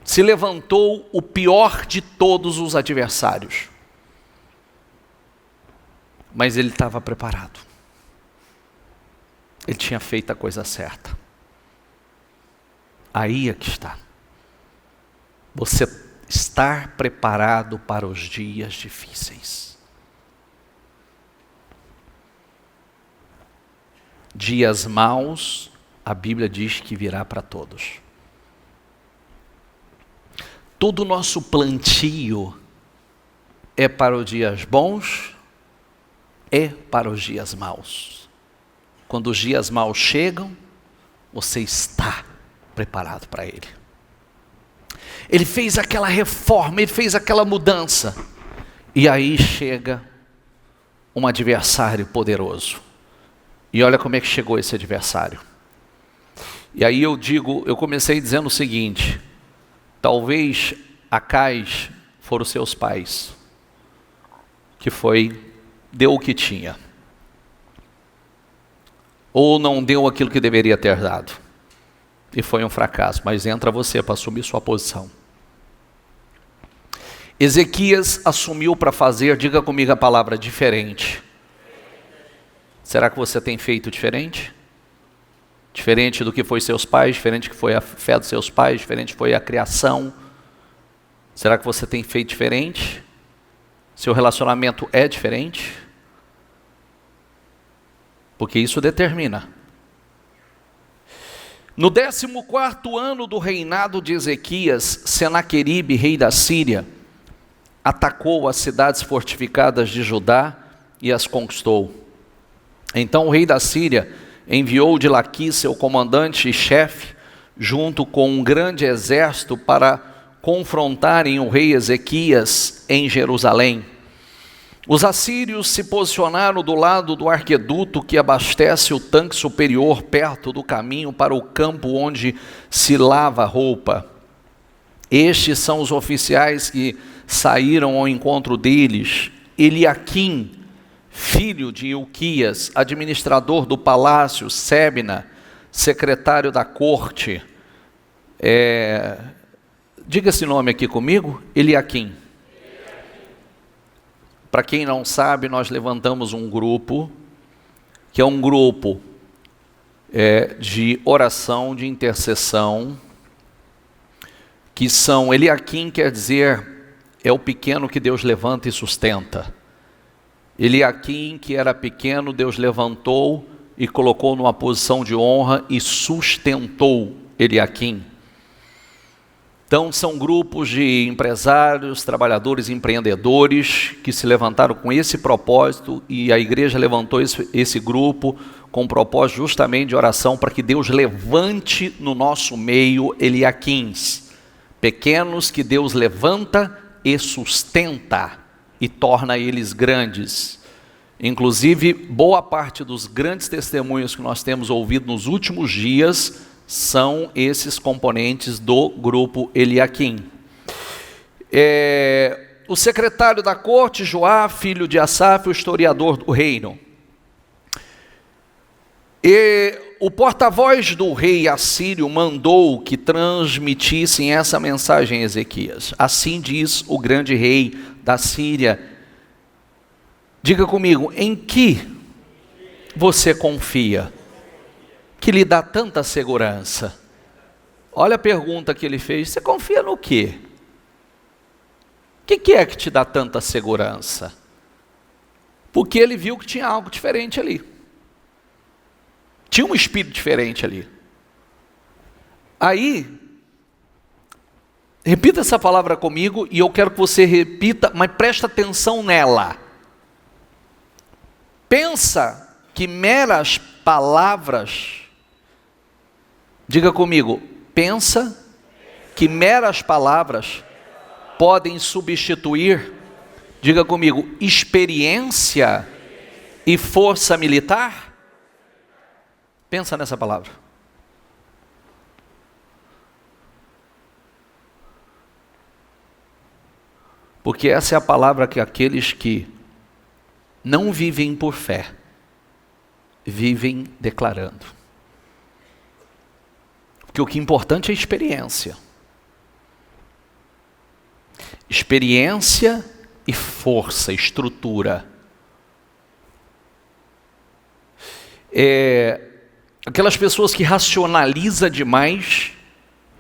Se levantou o pior de todos os adversários. Mas ele estava preparado. Ele tinha feito a coisa certa. Aí é que está. você estar preparado para os dias difíceis. Dias maus, a Bíblia diz que virá para todos. Todo o nosso plantio é para os dias bons, é para os dias maus. Quando os dias maus chegam, você está preparado para ele. Ele fez aquela reforma, ele fez aquela mudança. E aí chega um adversário poderoso. E olha como é que chegou esse adversário. E aí eu comecei dizendo o seguinte: talvez Acais foram os seus pais, que deu o que tinha, ou não deu aquilo que deveria ter dado, e foi um fracasso. Mas entra você para assumir sua posição. Ezequias assumiu para fazer, diga comigo a palavra, diferente. Será que você tem feito diferente? Diferente do que foi seus pais, diferente do que foi a fé dos seus pais, diferente do que foi a criação. Será que você tem feito diferente? Seu relacionamento é diferente? Porque isso determina. No 14º ano do reinado de Ezequias, Senaqueribe, rei da Síria, atacou as cidades fortificadas de Judá e as conquistou. Então o rei da Síria enviou de Laquis seu comandante e chefe, junto com um grande exército, para confrontarem o rei Ezequias em Jerusalém. Os assírios se posicionaram do lado do arqueduto que abastece o tanque superior, perto do caminho para o campo onde se lava a roupa. Estes são os oficiais que saíram ao encontro deles: Eliaquim, filho de Ilquias, administrador do palácio; Sebna, secretário da corte. Diga esse nome aqui comigo: Eliaquim. Para quem não sabe, nós levantamos um grupo, que é um grupo de oração, de intercessão, que são, Eliaquim quer dizer, é o pequeno que Deus levanta e sustenta. Eliaquim, que era pequeno, Deus levantou e colocou numa posição de honra e sustentou Eliaquim. Então são grupos de empresários, trabalhadores, empreendedores que se levantaram com esse propósito, e a igreja levantou esse grupo com o propósito justamente de oração para que Deus levante no nosso meio Eliaquins, pequenos que Deus levanta e sustenta e torna eles grandes. Inclusive, boa parte dos grandes testemunhos que nós temos ouvido nos últimos dias são esses componentes do grupo Eliaquim. O secretário da corte, Joá, filho de Asaf, o historiador do reino. E o porta-voz do rei assírio mandou que transmitissem essa mensagem a Ezequias. Assim diz o grande rei da Síria. Diga comigo: em que você confia, que lhe dá tanta segurança? Olha a pergunta que ele fez: você confia no quê? O que é que te dá tanta segurança? Porque ele viu que tinha algo diferente ali. Tinha um espírito diferente ali. Aí, repita essa palavra comigo, e eu quero que você repita, mas presta atenção nela. Pensa que meras palavras, diga comigo, pensa que meras palavras podem substituir, diga comigo, experiência e força militar? Pensa nessa palavra. Porque essa é a palavra que aqueles que não vivem por fé, vivem declarando. Porque o que é importante é experiência. Experiência e força, estrutura. Aquelas pessoas que racionalizam demais,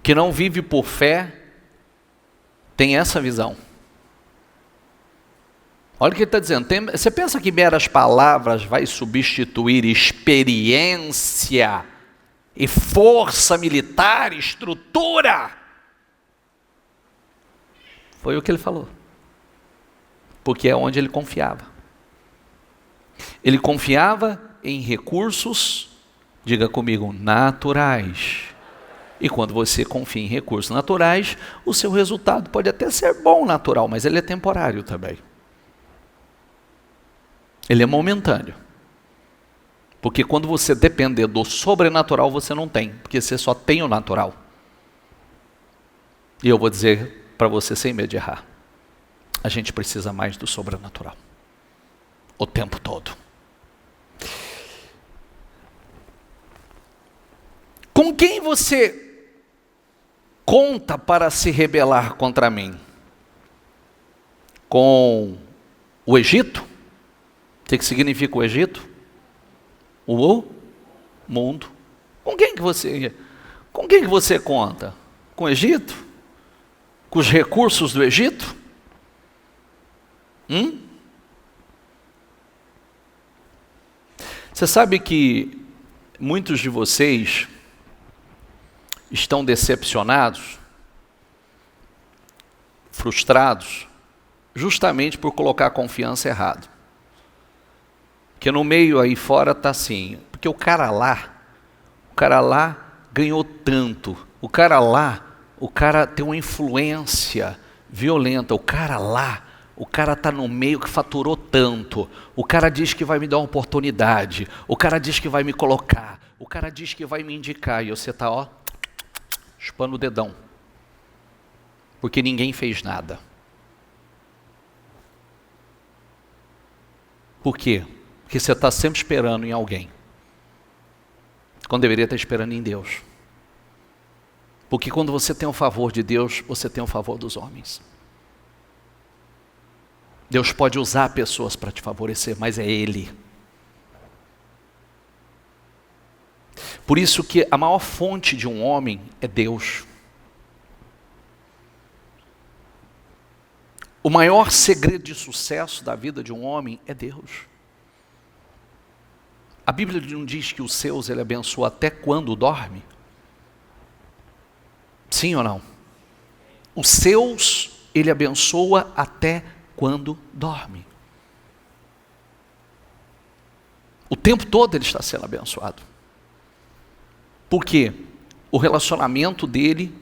que não vivem por fé, tem essa visão. Olha o que ele está dizendo. Você pensa que meras palavras vai substituir experiência e força militar, estrutura? Foi o que ele falou. Porque é onde ele confiava. Ele confiava em recursos, diga comigo, naturais. E quando você confia em recursos naturais, o seu resultado pode até ser bom natural, mas ele é temporário também. Ele é momentâneo. Porque quando você depender do sobrenatural, você não tem, porque você só tem o natural. E eu vou dizer para você sem medo de errar, a gente precisa mais do sobrenatural. O tempo todo. Com quem você conta para se rebelar contra mim? Com o Egito? O que significa o Egito? O mundo. Com quem que você conta? Com o Egito? Com os recursos do Egito? Você sabe que muitos de vocês estão decepcionados, frustrados, justamente por colocar a confiança errada. Porque no meio aí fora está assim, porque o cara lá ganhou tanto, o cara tem uma influência violenta, o cara está no meio que faturou tanto, o cara diz que vai me dar uma oportunidade, o cara diz que vai me colocar, o cara diz que vai me indicar, e você está, chupando o dedão, porque ninguém fez nada. Por quê? Porque você está sempre esperando em alguém, quando deveria estar esperando em Deus. Porque quando você tem o favor de Deus, você tem o favor dos homens. Deus pode usar pessoas para te favorecer, mas é Ele. Por isso que a maior fonte de um homem é Deus. O maior segredo de sucesso da vida de um homem é Deus. A Bíblia não diz que os seus Ele abençoa até quando dorme? Sim ou não? Os seus Ele abençoa até quando dorme. O tempo todo ele está sendo abençoado. Por quê? O relacionamento dele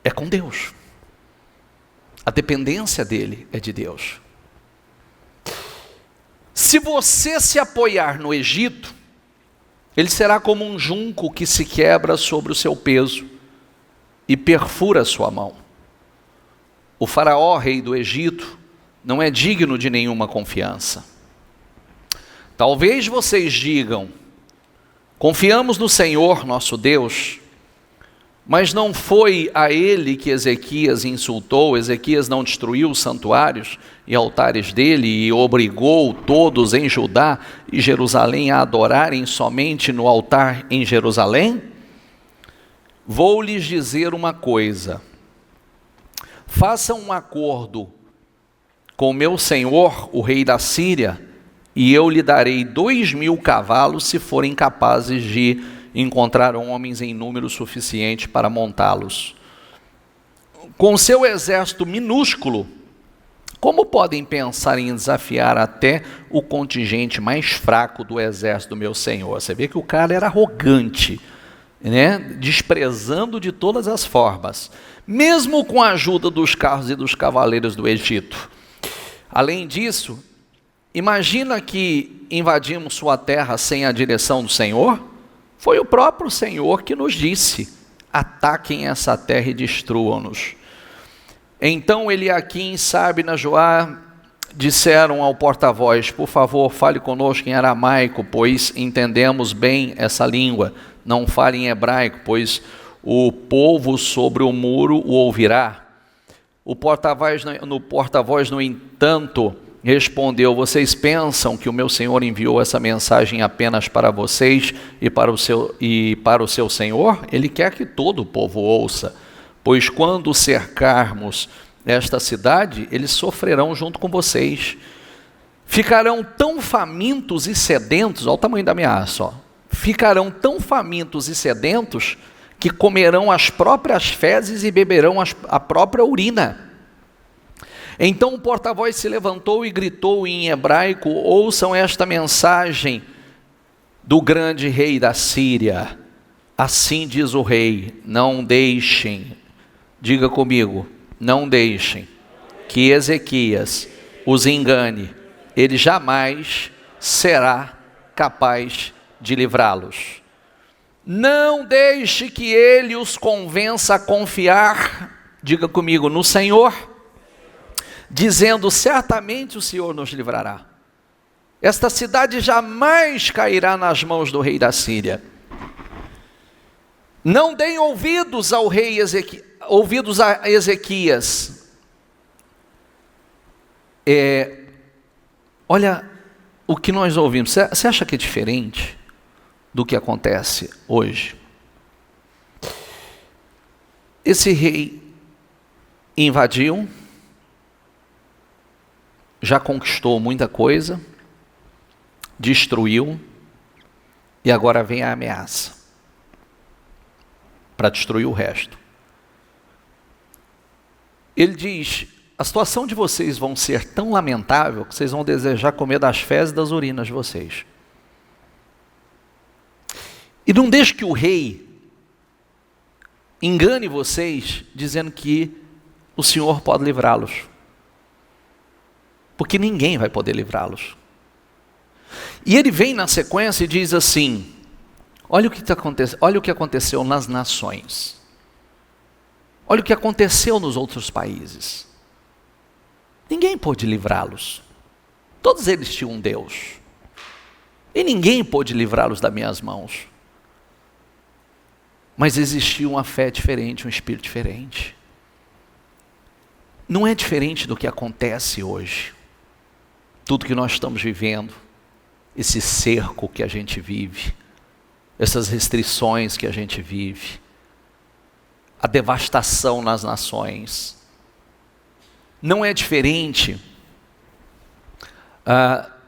é com Deus. A dependência dele é de Deus. Se você se apoiar no Egito, ele será como um junco que se quebra sobre o seu peso e perfura a sua mão. O faraó, rei do Egito, não é digno de nenhuma confiança. Talvez vocês digam, confiamos no Senhor nosso Deus, mas não foi a ele que Ezequias insultou. Ezequias não destruiu os santuários e altares dele e obrigou todos em Judá e Jerusalém a adorarem somente no altar em Jerusalém? Vou lhes dizer uma coisa. Façam um acordo com meu senhor, o rei da Síria, e eu lhe darei 2.000 cavalos se forem capazes de encontrar homens em número suficiente para montá-los. Com seu exército minúsculo, como podem pensar em desafiar até o contingente mais fraco do exército do meu senhor? Você vê que o cara era arrogante, né? Desprezando de todas as formas, mesmo com a ajuda dos carros e dos cavaleiros do Egito. Além disso, imagina que invadimos sua terra sem a direção do Senhor? Foi o próprio Senhor que nos disse, ataquem essa terra e destruam-nos. Então Eliaquim, Sabna, Joá disseram ao porta-voz, por favor, fale conosco em aramaico, pois entendemos bem essa língua. Não fale em hebraico, pois o povo sobre o muro o ouvirá. O porta-voz, no entanto, respondeu, vocês pensam que o meu Senhor enviou essa mensagem apenas para vocês e para o seu Senhor? Ele quer que todo o povo ouça. Pois quando cercarmos esta cidade, eles sofrerão junto com vocês. Ficarão tão famintos e sedentos, olha o tamanho da ameaça, ó. Ficarão tão famintos e sedentos que comerão as próprias fezes e beberão a própria urina. Então o porta-voz se levantou e gritou em hebraico: ouçam esta mensagem do grande rei da Síria. Assim diz o rei: não deixem, diga comigo, não deixem que Ezequias os engane, ele jamais será capaz de livrá-los. Não deixe que ele os convença a confiar, diga comigo, no Senhor, dizendo: certamente o Senhor nos livrará. Esta cidade jamais cairá nas mãos do rei da Síria. Não deem ouvidos ao rei ouvidos a Ezequias. Olha o que nós ouvimos. Você acha que é diferente do que acontece hoje? Esse rei invadiu, já conquistou muita coisa, destruiu, e agora vem a ameaça para destruir o resto. Ele diz: a situação de vocês vão ser tão lamentável que vocês vão desejar comer das fezes e das urinas de vocês. E não deixe que o rei engane vocês dizendo que o Senhor pode livrá-los, porque ninguém vai poder livrá-los. E ele vem na sequência e diz assim: olha o que aconteceu nas nações, olha o que aconteceu nos outros países. Ninguém pôde livrá-los, todos eles tinham um Deus, e ninguém pôde livrá-los das minhas mãos. Mas existia uma fé diferente, um espírito diferente. Não é diferente do que acontece hoje. Tudo que nós estamos vivendo, esse cerco que a gente vive, essas restrições que a gente vive, a devastação nas nações, não é diferente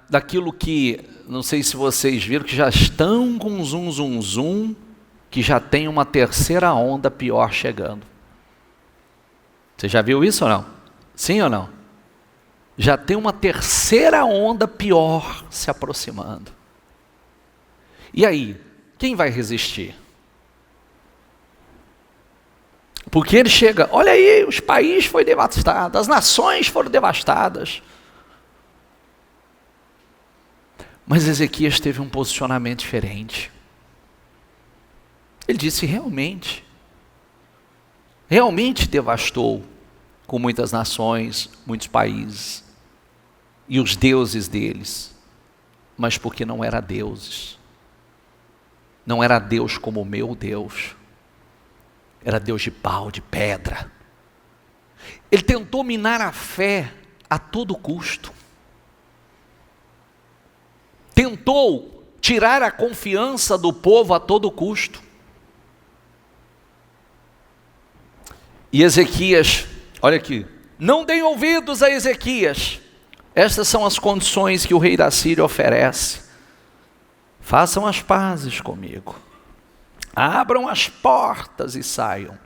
daquilo que, não sei se vocês viram, que já estão com um zum, que já tem uma terceira onda pior chegando. Você já viu isso ou não? Sim ou não? Já tem uma terceira onda pior se aproximando. E aí, quem vai resistir? Porque ele chega, olha aí, os países foram devastados, as nações foram devastadas. Mas Ezequias teve um posicionamento diferente. Ele disse: realmente devastou com muitas nações, muitos países, e os deuses deles, mas porque não era deuses, não era Deus como o meu Deus, era Deus de pau, de pedra. Ele tentou minar a fé a todo custo, tentou tirar a confiança do povo a todo custo. E Ezequias, olha aqui, não deem ouvidos a Ezequias. Estas são as condições que o rei da Síria oferece. Façam as pazes comigo, abram as portas e saiam.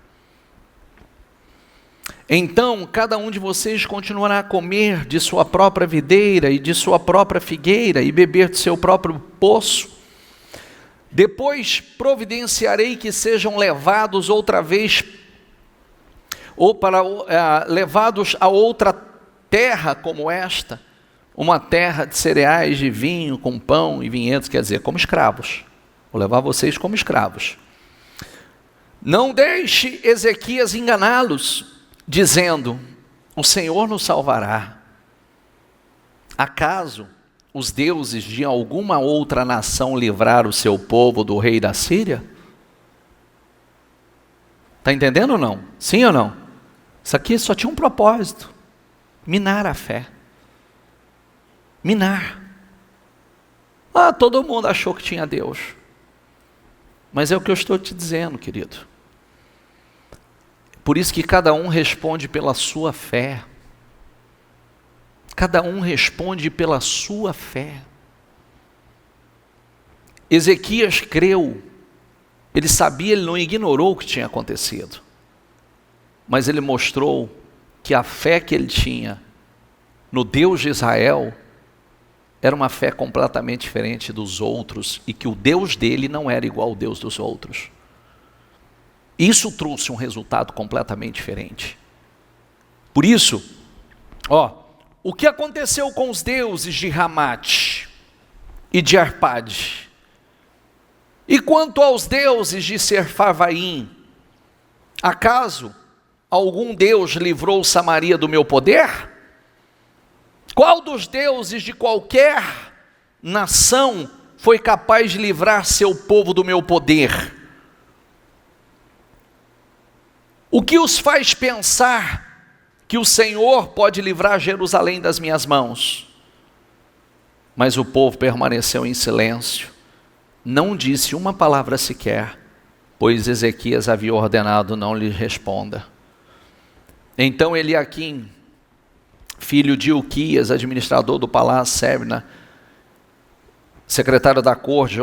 Então cada um de vocês continuará a comer de sua própria videira e de sua própria figueira e beber de seu próprio poço. Depois providenciarei que sejam levados outra vez, levados a outra terra como esta, uma terra de cereais, de vinho, com pão e vinhedos, quer dizer, como escravos. Vou levar vocês como escravos. Não deixe Ezequias enganá-los, dizendo: o Senhor nos salvará. Acaso os deuses de alguma outra nação livraram o seu povo do rei da Síria? Está entendendo ou não? Sim ou não? Isso aqui só tinha um propósito: minar a fé. Minar. Todo mundo achou que tinha Deus. Mas é o que eu estou te dizendo, querido. Por isso que cada um responde pela sua fé. Cada um responde pela sua fé. Ezequias creu, ele sabia, ele não ignorou o que tinha acontecido, mas ele mostrou que a fé que ele tinha no Deus de Israel era uma fé completamente diferente dos outros, e que o Deus dele não era igual ao Deus dos outros. Isso trouxe um resultado completamente diferente. Por isso, o que aconteceu com os deuses de Ramate e de Arpade? E quanto aos deuses de Sefarvaim, acaso algum Deus livrou Samaria do meu poder? Qual dos deuses de qualquer nação foi capaz de livrar seu povo do meu poder? O que os faz pensar que o Senhor pode livrar Jerusalém das minhas mãos? Mas o povo permaneceu em silêncio, não disse uma palavra sequer, pois Ezequias havia ordenado: não lhe responda. Então Eliaquim, filho de Ilquias, administrador do palácio, Sebna, secretário da corte,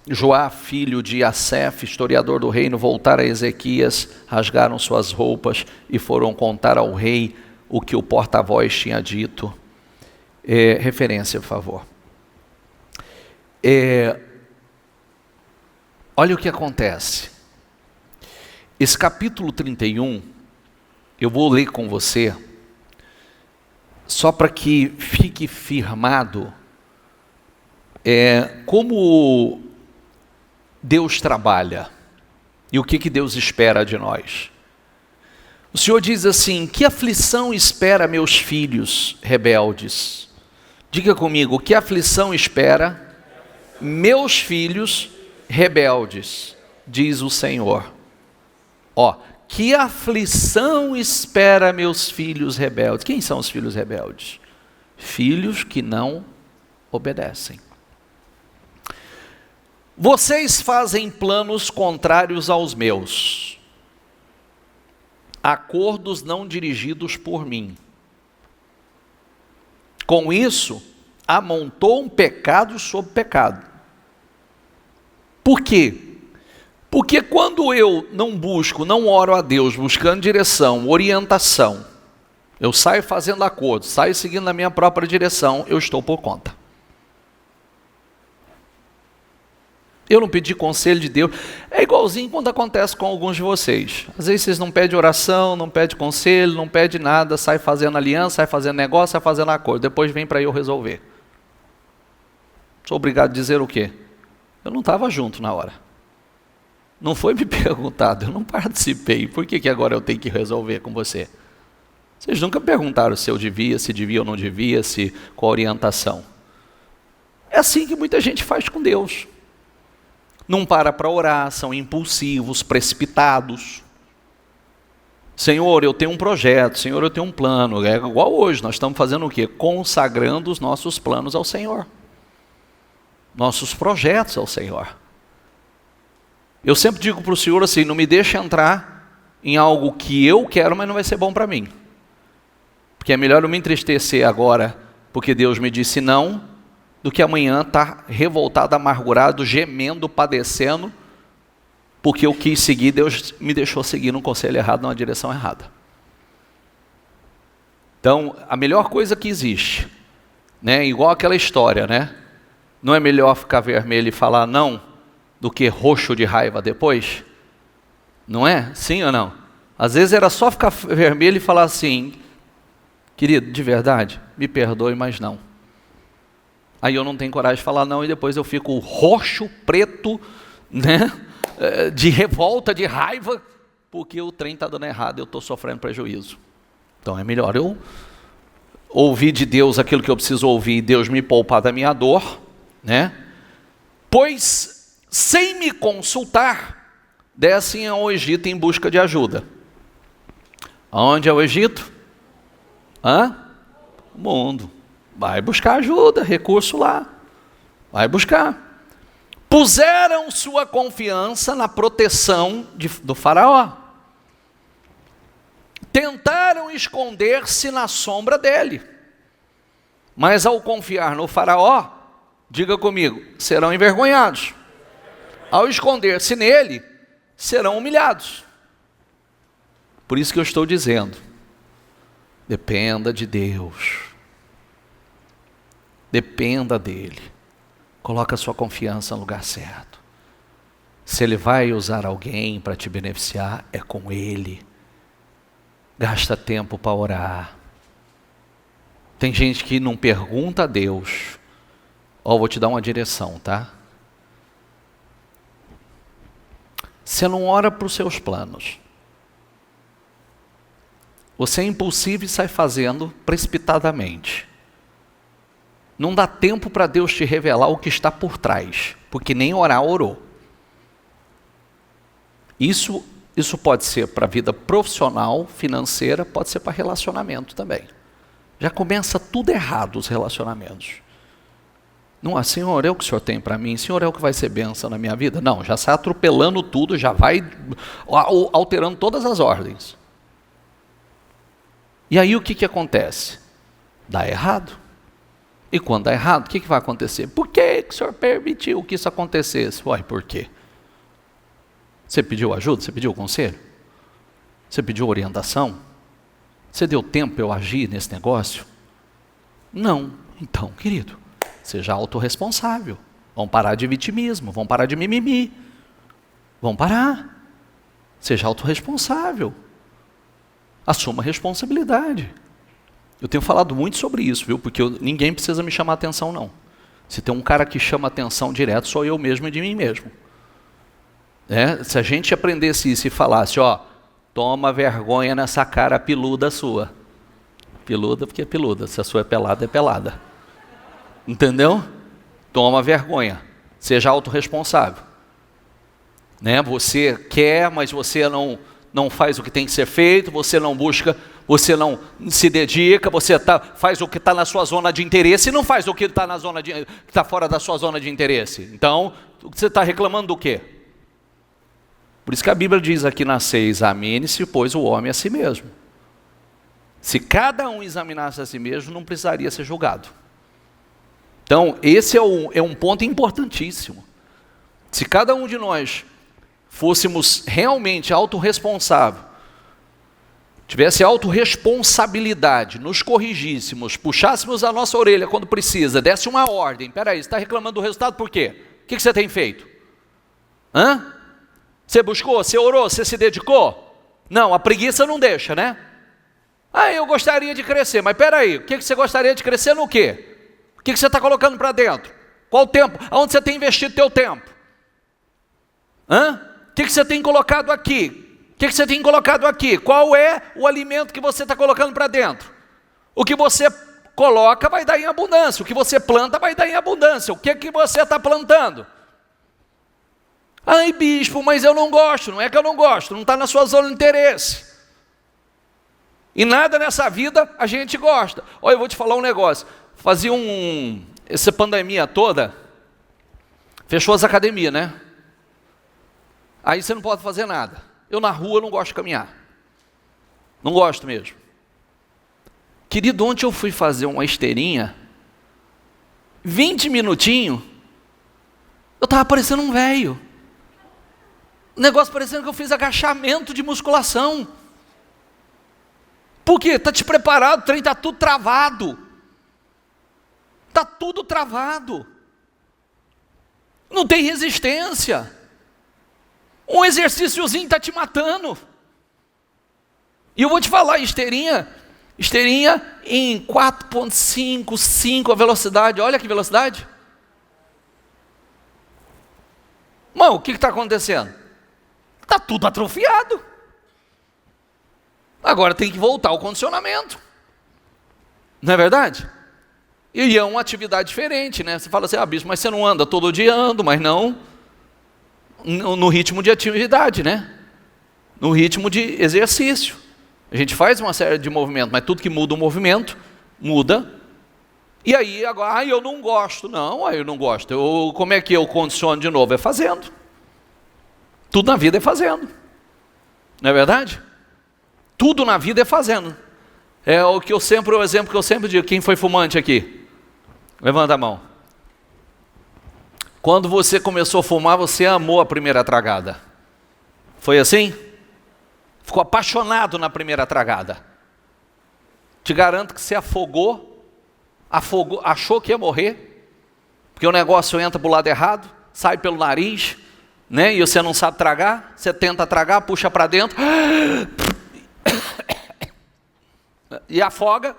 Joá, filho de Asef, historiador do reino, voltaram a Ezequias, rasgaram suas roupas e foram contar ao rei o que o porta-voz tinha dito. Referência, por favor. Olha o que acontece. Esse capítulo 31, eu vou ler com você, só para que fique firmado como Deus trabalha e o que Deus espera de nós. O Senhor diz assim: que aflição espera meus filhos rebeldes? Diga comigo, que aflição espera meus filhos rebeldes, diz o Senhor. Que aflição espera meus filhos rebeldes. Quem são os filhos rebeldes? Filhos que não obedecem. Vocês fazem planos contrários aos meus, acordos não dirigidos por mim. Com isso, amontou um pecado sobre pecado. Por quê? Porque quando eu não oro a Deus buscando direção, orientação, eu saio fazendo acordo, saio seguindo a minha própria direção, eu estou por conta. Eu não pedi conselho de Deus. É igualzinho quando acontece com alguns de vocês. Às vezes vocês não pedem oração, não pedem conselho, não pedem nada, sai fazendo aliança, sai fazendo negócio, sai fazendo acordo. Depois vem para eu resolver. Sou obrigado a dizer o quê? Eu não estava junto na hora. Não foi me perguntado, eu não participei. Por que agora eu tenho que resolver com você? Vocês nunca perguntaram se eu devia, se devia ou não devia, se com a orientação. É assim que muita gente faz com Deus. Não para orar, são impulsivos, precipitados. Senhor, eu tenho um projeto, Senhor, eu tenho um plano. É igual hoje, nós estamos fazendo o quê? Consagrando os nossos planos ao Senhor. Nossos projetos ao Senhor. Eu sempre digo para o Senhor assim: não me deixe entrar em algo que eu quero, mas não vai ser bom para mim. Porque é melhor eu me entristecer agora, porque Deus me disse não, do que amanhã estar revoltado, amargurado, gemendo, padecendo, porque eu quis seguir, Deus me deixou seguir num conselho errado, numa direção errada. Então, a melhor coisa que existe, igual aquela história, não é melhor ficar vermelho e falar não, do que roxo de raiva depois? Não é? Sim ou não? Às vezes era só ficar vermelho e falar assim: querido, de verdade, me perdoe, mas não. Aí eu não tenho coragem de falar não, e depois eu fico roxo, preto, de revolta, de raiva, porque o trem está dando errado, eu estou sofrendo prejuízo. Então é melhor eu ouvir de Deus aquilo que eu preciso ouvir, e Deus me poupar da minha dor, Pois, sem me consultar, descem ao Egito em busca de ajuda. Aonde é o Egito? O mundo. Vai buscar ajuda, recurso lá. Vai buscar. Puseram sua confiança na proteção do faraó. Tentaram esconder-se na sombra dele, mas ao confiar no faraó, diga comigo, serão envergonhados. Ao esconder-se nele, serão humilhados. Por isso que eu estou dizendo, dependa de Deus. Dependa dele. Coloque a sua confiança no lugar certo. Se ele vai usar alguém para te beneficiar, é com ele. Gasta tempo para orar. Tem gente que não pergunta a Deus. Vou te dar uma direção, tá? Você não ora para os seus planos. Você é impulsivo e sai fazendo precipitadamente. Não dá tempo para Deus te revelar o que está por trás, porque nem orar orou. Isso pode ser para a vida profissional, financeira, pode ser para relacionamento também. Já começa tudo errado os relacionamentos. Não, Senhor, é o que o Senhor tem para mim, Senhor, é o que vai ser bênção na minha vida. Não, já sai atropelando tudo, já vai alterando todas as ordens. E aí o que acontece? Dá errado. E quando dá errado, o que vai acontecer? Por que o Senhor permitiu que isso acontecesse? Por quê? Você pediu ajuda? Você pediu conselho? Você pediu orientação? Você deu tempo para eu agir nesse negócio? Não. Então, querido, seja autorresponsável. Vamos parar de vitimismo, vamos parar de mimimi. Vamos parar. Seja autorresponsável. Assuma a responsabilidade. Eu tenho falado muito sobre isso, viu? Porque ninguém precisa me chamar atenção, não. Se tem um cara que chama atenção direto, sou eu mesmo e de mim mesmo. Se a gente aprendesse isso e falasse, toma vergonha nessa cara peluda sua. Peluda porque é peluda, se a sua é pelada, é pelada. Entendeu? Toma vergonha, seja autorresponsável. Você quer, mas você não faz o que tem que ser feito, você não busca, você não se dedica, você faz o que está na sua zona de interesse e não faz o que está que está fora da sua zona de interesse. Então, você está reclamando do quê? Por isso que a Bíblia diz aqui na 6, examine-se, pois, o homem a si mesmo. Se cada um examinasse a si mesmo, não precisaria ser julgado. Então, esse é um ponto importantíssimo. Se cada um de nós fôssemos realmente autorresponsável, tivesse autorresponsabilidade, nos corrigíssemos, puxássemos a nossa orelha quando precisa, desse uma ordem, peraí, você está reclamando do resultado por quê? O que você tem feito? Você buscou, você orou, você se dedicou? Não, a preguiça não deixa, né? Eu gostaria de crescer, mas peraí, o que você gostaria de crescer no quê? O que você está colocando para dentro? Qual o tempo? Aonde você tem investido teu tempo? O que você tem colocado aqui? O que você tem colocado aqui? Qual é o alimento que você está colocando para dentro? O que você coloca vai dar em abundância, o que você planta vai dar em abundância. O que você está plantando? Bispo, mas eu não gosto. Não é que eu não gosto, não está na sua zona de interesse. E nada nessa vida a gente gosta. Olha, eu vou te falar um negócio. Fazia essa pandemia toda, fechou as academias, né? Aí você não pode fazer nada. Eu na rua não gosto de caminhar. Não gosto mesmo. Querido, ontem eu fui fazer uma esteirinha, 20 minutinhos, eu estava parecendo um velho. O negócio parecendo que eu fiz agachamento de musculação. Por quê? Está despreparado, o trem está tudo travado. Está tudo travado. Não tem resistência. Um exercíciozinho está te matando. E eu vou te falar, esteirinha em 4.5, 5 a velocidade. Olha que velocidade. Mano, o que está acontecendo? Está tudo atrofiado. Agora tem que voltar ao condicionamento. Não é verdade? E é uma atividade diferente, né? Você fala assim, bispo, mas você não anda todo dia? Ando, mas não no ritmo de atividade, né? No ritmo de exercício. A gente faz uma série de movimentos, mas tudo que muda o movimento, muda. E aí, agora, eu não gosto. Não, eu não gosto. Como é que eu condiciono de novo? É fazendo. Tudo na vida é fazendo. Não é verdade? Tudo na vida é fazendo. É o exemplo que eu sempre digo. Quem foi fumante aqui? Levanta a mão. Quando você começou a fumar, você amou a primeira tragada. Foi assim? Ficou apaixonado na primeira tragada. Te garanto que você afogou, achou que ia morrer, porque o negócio entra para o lado errado, sai pelo nariz, né? E você não sabe tragar, você tenta tragar, puxa para dentro, e afoga.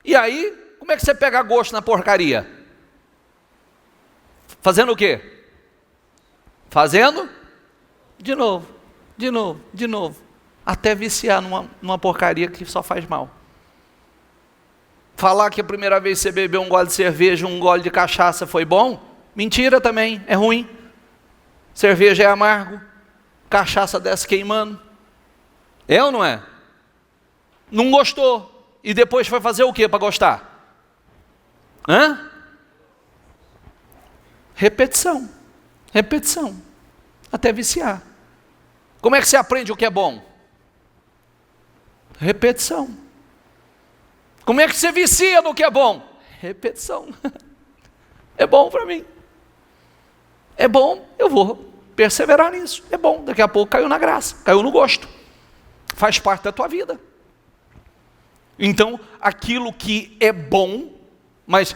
E aí, como é que você pega gosto na porcaria? Fazendo o quê? Fazendo de novo, de novo, de novo. Até viciar numa porcaria que só faz mal. Falar que a primeira vez que você bebeu um gole de cerveja, um gole de cachaça foi bom? Mentira também, é ruim. Cerveja é amargo, cachaça desce queimando. É ou não é? Não gostou. E depois foi fazer o que para gostar? Hã? Repetição. Repetição. Até viciar. Como é que você aprende o que é bom? Repetição. Como é que você vicia no que é bom? Repetição. É bom para mim. É bom, eu vou perseverar nisso. É bom, daqui a pouco caiu na graça, caiu no gosto. Faz parte da tua vida. Então, aquilo que é bom, mas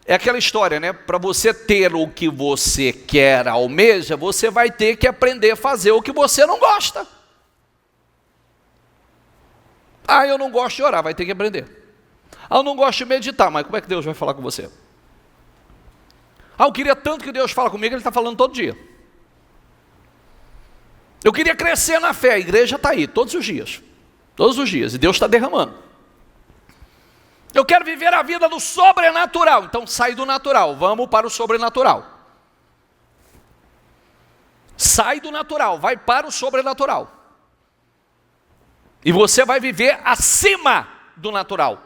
é aquela história, né? Para você ter o que você quer, almeja, você vai ter que aprender a fazer o que você não gosta. Ah, eu não gosto de orar, vai ter que aprender. Ah, eu não gosto de meditar, mas como é que Deus vai falar com você? Ah, eu queria tanto que Deus fala comigo, Ele está falando todo dia. Eu queria crescer na fé, a igreja está aí, todos os dias, e Deus está derramando. Eu quero viver a vida do sobrenatural, então sai do natural, vamos para o sobrenatural. Sai do natural, vai para o sobrenatural. E você vai viver acima do natural,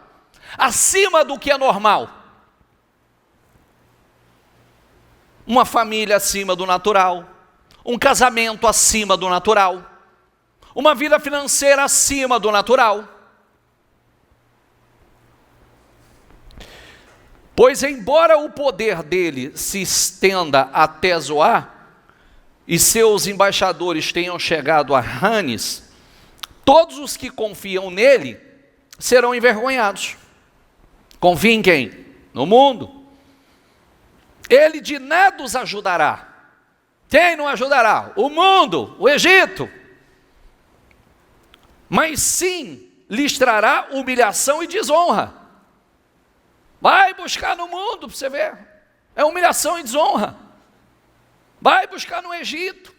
acima do que é normal. Uma família acima do natural, um casamento acima do natural, uma vida financeira acima do natural. Pois embora o poder dele se estenda até Zoar, e seus embaixadores tenham chegado a Hanes, todos os que confiam nele serão envergonhados. Confia em quem? No mundo. Ele de nada os ajudará. Quem não ajudará? O mundo, o Egito. Mas sim lhes trará humilhação e desonra. Vai buscar no mundo para você ver. É humilhação e desonra. Vai buscar no Egito.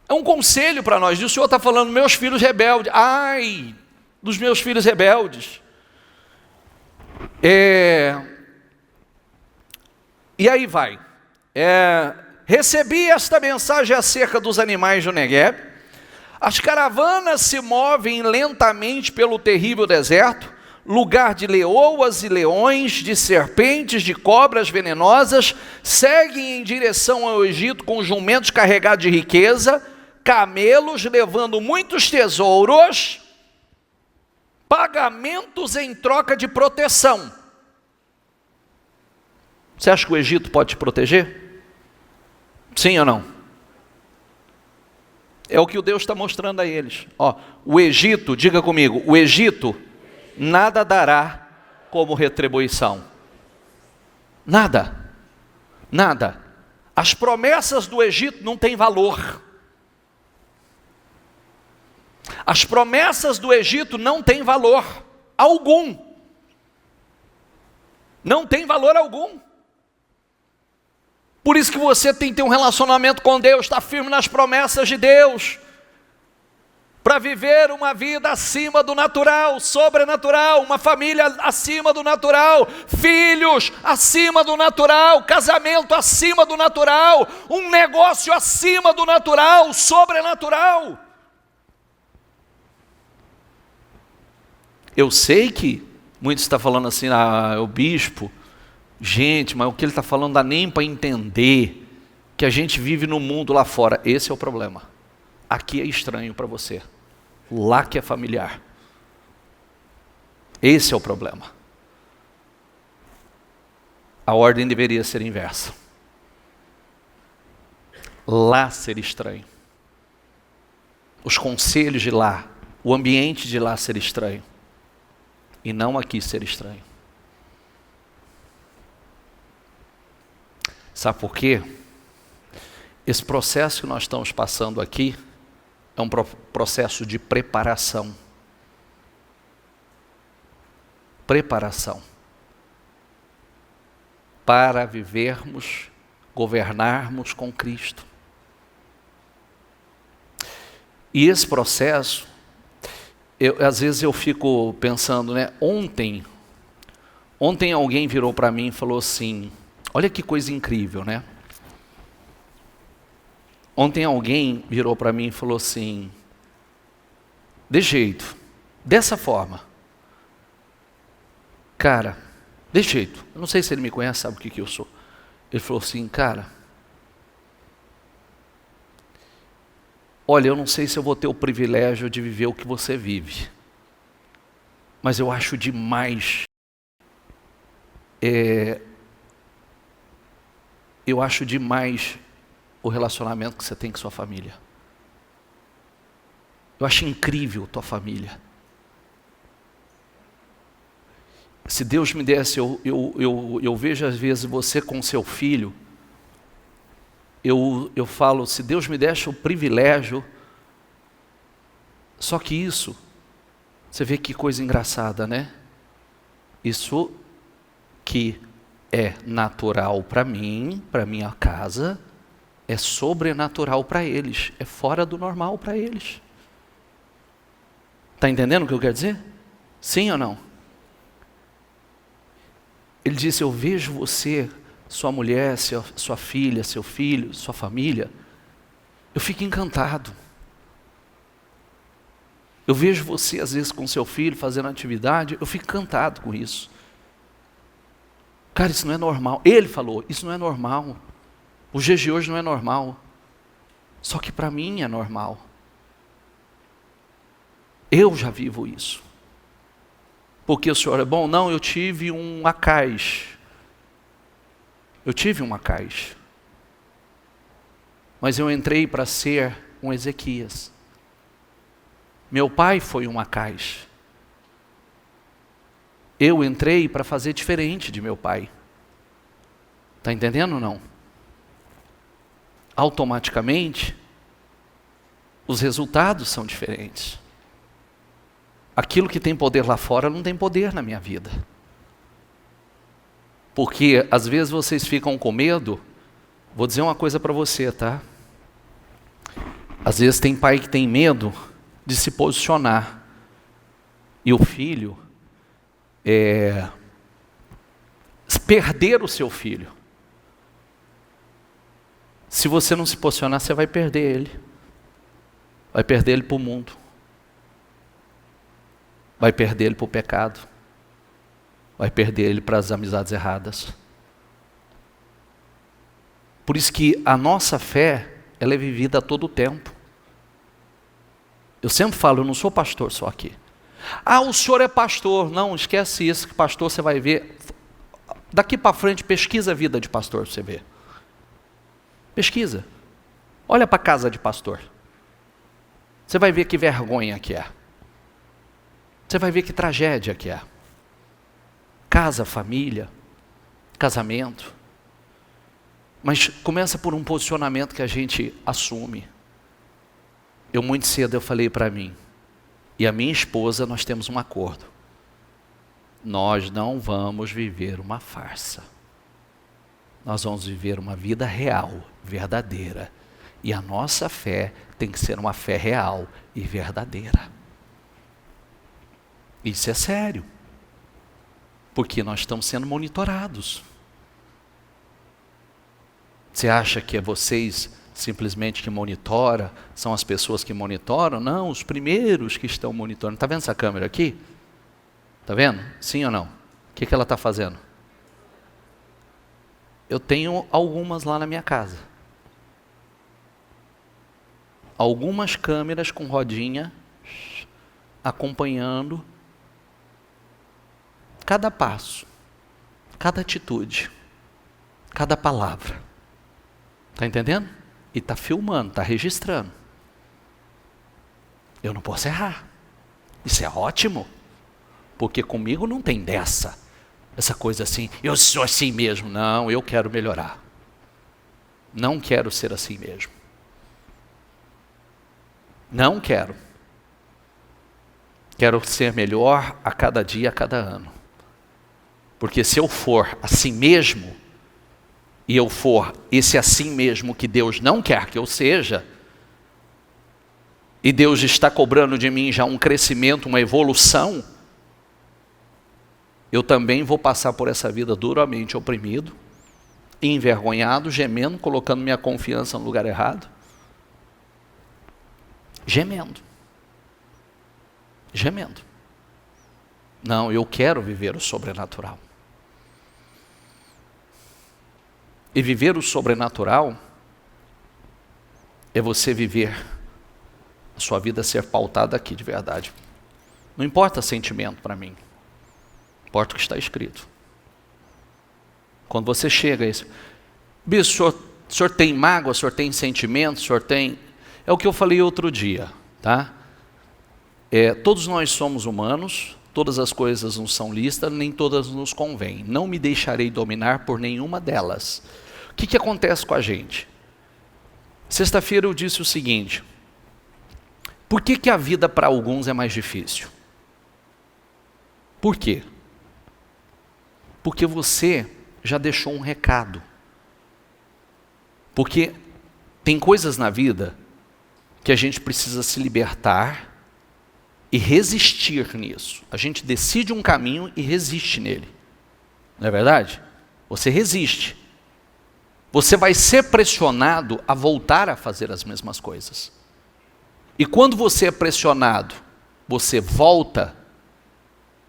É um conselho para nós. E o Senhor está falando, meus filhos rebeldes. Ai, dos meus filhos rebeldes. E aí vai. Recebi esta mensagem acerca dos animais do Negueb. As caravanas se movem lentamente pelo terrível deserto, lugar de leoas e leões, de serpentes, de cobras venenosas, seguem em direção ao Egito com jumentos carregados de riqueza, camelos levando muitos tesouros, pagamentos em troca de proteção. Você acha que o Egito pode te proteger? Sim ou não? É o que o Deus está mostrando a eles. Ó, o Egito, diga comigo, o Egito nada dará como retribuição. Nada. Nada. As promessas do Egito não têm valor. As promessas do Egito não têm valor algum. Não tem valor algum. Por isso que você tem que ter um relacionamento com Deus, estar firme nas promessas de Deus, para viver uma vida acima do natural, sobrenatural, uma família acima do natural, filhos acima do natural, casamento acima do natural, um negócio acima do natural, sobrenatural. Eu sei que muitos estão falando assim, é o bispo. Gente, mas o que ele está falando não dá nem para entender que a gente vive no mundo lá fora. Esse é o problema. aqui é estranho para você. Lá que é familiar. Esse é o problema. A ordem deveria ser inversa. Lá ser estranho. Os conselhos de lá, o ambiente de lá ser estranho. E não aqui ser estranho. Sabe por quê? Esse processo que nós estamos passando aqui é um processo de preparação. Preparação. Para vivermos, governarmos com Cristo. E esse processo, às vezes eu fico pensando, né? Ontem alguém virou para mim e falou assim, olha que coisa incrível, né? Ontem alguém virou para mim e falou assim, de jeito, dessa forma. Cara, de jeito, eu não sei se ele me conhece, sabe o que eu sou. Ele falou assim, cara, olha, eu não sei se eu vou ter o privilégio de viver o que você vive, mas eu acho demais, o relacionamento que você tem com sua família. Eu acho incrível tua família. Se Deus me desse, eu vejo às vezes você com seu filho, eu falo, se Deus me desse o privilégio, só que isso, você vê que coisa engraçada, né? Isso que é natural para mim, para minha casa, é sobrenatural para eles, é fora do normal para eles. Está entendendo o que eu quero dizer? Sim ou não? Ele disse, eu vejo você, sua mulher, sua filha, seu filho, sua família, eu fico encantado. Eu vejo você, às vezes, com seu filho, fazendo atividade, eu fico encantado com isso. Cara, isso não é normal. Ele falou, isso não é normal. Os dias de hoje não é normal. Só que para mim é normal. Eu já vivo isso. Porque o senhor é bom? Não, eu tive um Acais. Mas eu entrei para ser um Ezequias. Meu pai foi um Acais. Eu entrei para fazer diferente de meu pai. Está entendendo ou não? Automaticamente, os resultados são diferentes. Aquilo que tem poder lá fora não tem poder na minha vida. Porque às vezes vocês ficam com medo, vou dizer uma coisa para você, tá? Às vezes tem pai que tem medo de se posicionar. E o filho, perder o seu filho. Se você não se posicionar, você vai perder ele. Vai perder ele para o mundo. Vai perder ele para o pecado. Vai perder ele para as amizades erradas. Por isso que a nossa fé, ela é vivida a todo tempo. Eu sempre falo, eu não sou pastor só aqui. Ah, o senhor é pastor. Não, esquece isso, que pastor você vai ver. Daqui para frente, pesquisa a vida de pastor para você ver. Pesquisa. Olha para a casa de pastor. Você vai ver que vergonha que é. Você vai ver que tragédia que é. Casa, família, casamento. Mas começa por um posicionamento que a gente assume. Muito cedo eu falei para mim, e a minha esposa, nós temos um acordo. Nós não vamos viver uma farsa. Nós vamos viver uma vida real, verdadeira. E a nossa fé tem que ser uma fé real e verdadeira. Isso é sério. Porque nós estamos sendo monitorados. Você acha que é vocês simplesmente que monitoram, são as pessoas que monitoram? Não, os primeiros que estão monitorando. Está vendo essa câmera aqui? Está vendo? Sim ou não? O que ela está fazendo? Eu tenho algumas lá na minha casa. algumas câmeras com rodinha acompanhando cada passo, cada atitude, cada palavra. Está entendendo? E está filmando, está registrando. Eu não posso errar. Isso é ótimo. Porque comigo não tem essa coisa assim, eu sou assim mesmo. Não, eu quero melhorar. Não quero ser assim mesmo. Não quero. Quero ser melhor a cada dia, a cada ano. Porque se eu for assim mesmo, e eu for esse assim mesmo que Deus não quer que eu seja, e Deus está cobrando de mim já um crescimento, uma evolução, eu também vou passar por essa vida duramente oprimido, envergonhado, gemendo, colocando minha confiança no lugar errado. Gemendo. Não, eu quero viver o sobrenatural. E viver o sobrenatural é você viver a sua vida ser pautada aqui de verdade. Não importa sentimento para mim. Importa o que está escrito. Quando você chega a isso, bicho, o senhor tem mágoa, o senhor tem sentimento, o senhor tem... É o que eu falei outro dia, tá? Todos nós somos humanos, todas as coisas não são lícitas, nem todas nos convêm. Não me deixarei dominar por nenhuma delas. O que acontece com a gente? Sexta-feira eu disse o seguinte: por que a vida para alguns é mais difícil? Por quê? Porque você já deixou um recado. Porque tem coisas na vida que a gente precisa se libertar e resistir nisso. A gente decide um caminho e resiste nele. Não é verdade? Você resiste. Você vai ser pressionado a voltar a fazer as mesmas coisas. E quando você é pressionado, você volta,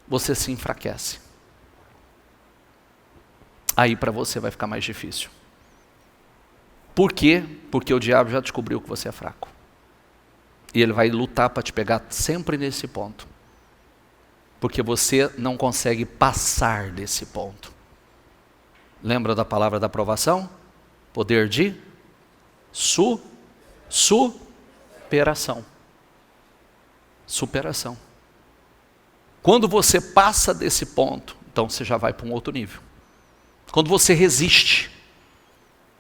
você se enfraquece. Aí para você vai ficar mais difícil. Por quê? Porque o diabo já descobriu que você é fraco. E ele vai lutar para te pegar sempre nesse ponto. Porque você não consegue passar desse ponto. Lembra da palavra da aprovação? Poder de superação. Superação. Quando você passa desse ponto, então você já vai para um outro nível. Quando você resiste.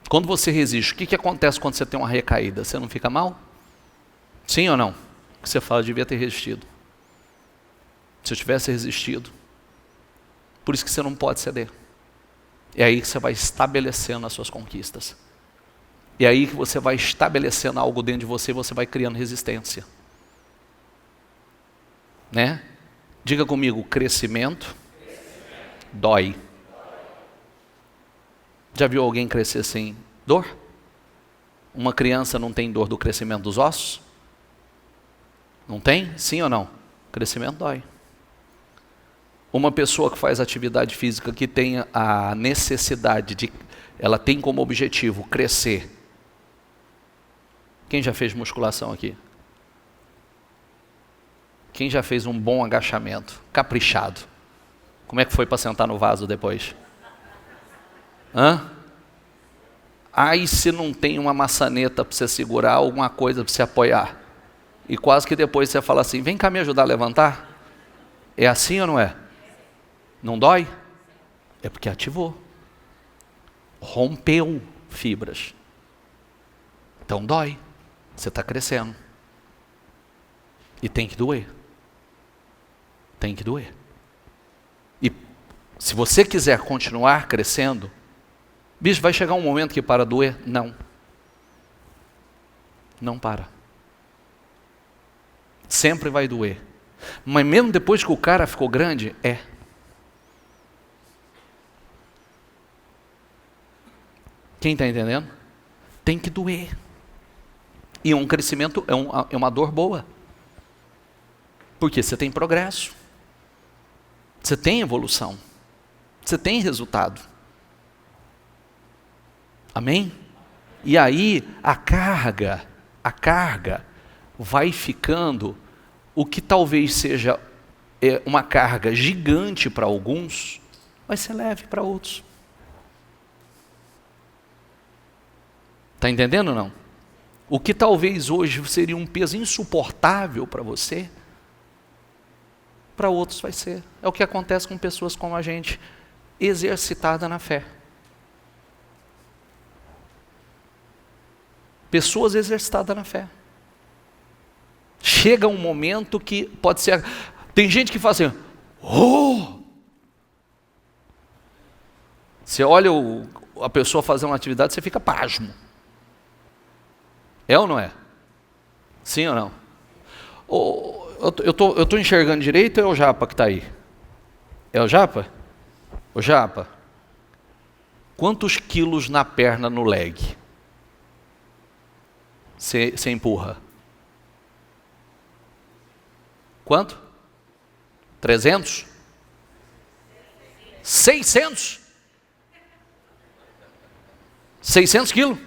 O que acontece quando você tem uma recaída? Você não fica mal? Sim ou não? Você fala, devia ter resistido. Se eu tivesse resistido. Por isso que você não pode ceder. É aí que você vai estabelecendo as suas conquistas. É aí que você vai estabelecendo algo dentro de você e você vai criando resistência. Né? Diga comigo, crescimento dói. Já viu alguém crescer sem dor? Uma criança não tem dor do crescimento dos ossos? Não tem? Sim ou não? Crescimento dói. Uma pessoa que faz atividade física que tem a necessidade de... Ela tem como objetivo crescer. Quem já fez musculação aqui? Quem já fez um bom agachamento? Caprichado. Como é que foi para sentar no vaso depois? Aí se não tem uma maçaneta para você segurar, alguma coisa para você apoiar. E quase que depois você fala assim, vem cá me ajudar a levantar. É assim ou não é? Não dói? É porque ativou. Rompeu fibras. Então dói. Você está crescendo. E tem que doer. Tem que doer. E se você quiser continuar crescendo, bicho, vai chegar um momento que para doer? Não. Não para. Sempre vai doer. Mas mesmo depois que o cara ficou grande, Quem está entendendo? Tem que doer. E um crescimento é uma dor boa. Porque você tem progresso. Você tem evolução. Você tem resultado. Amém? E aí a carga a carga vai ficando, o que talvez seja uma carga gigante para alguns, vai ser leve para outros. Está entendendo ou não? O que talvez hoje seria um peso insuportável para você, para outros vai ser. É o que acontece com pessoas como a gente, exercitada na fé. Pessoas exercitadas na fé. Chega um momento que pode ser... Tem gente que fala assim, oh! Você olha a pessoa fazer uma atividade, você fica pasmo. É ou não é? Sim ou não? Eu estou enxergando direito ou é o Japa que está aí? É o Japa? O Japa, quantos quilos na perna no leg? Você empurra? Quanto? 300? 600? 600 quilos?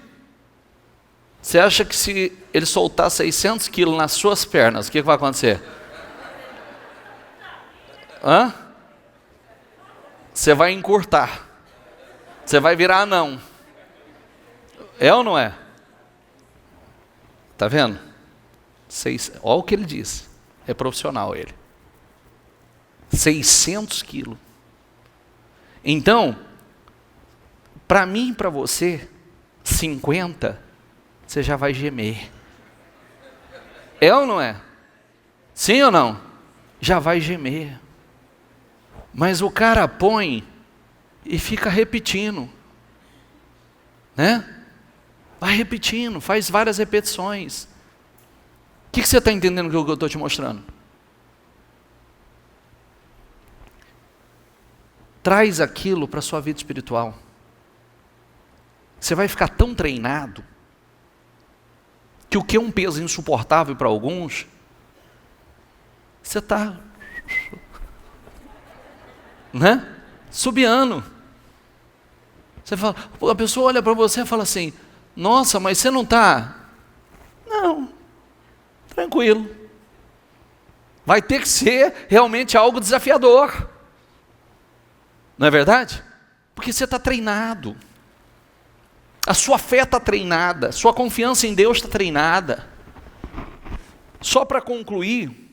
Você acha que se ele soltar 600 quilos nas suas pernas, o que vai acontecer? Hã? Você vai encurtar. Você vai virar anão. É ou não é? Está vendo? Olha o que ele diz. É profissional ele. 600 quilos. Então, para mim e para você, 50, você já vai gemer. É ou não é? Sim ou não? Já vai gemer. Mas o cara põe e fica repetindo. Né? Vai repetindo, faz várias repetições. O que você está entendendo do que eu estou te mostrando? Traz aquilo para a sua vida espiritual. Você vai ficar tão treinado que o que é um peso insuportável para alguns, você está, né? Subiando. Você fala, a pessoa olha para você e fala assim, nossa, mas você não está? Não, tranquilo. Vai ter que ser realmente algo desafiador. Não é verdade? Porque você está treinado. A sua fé está treinada, sua confiança em Deus está treinada. Só para concluir,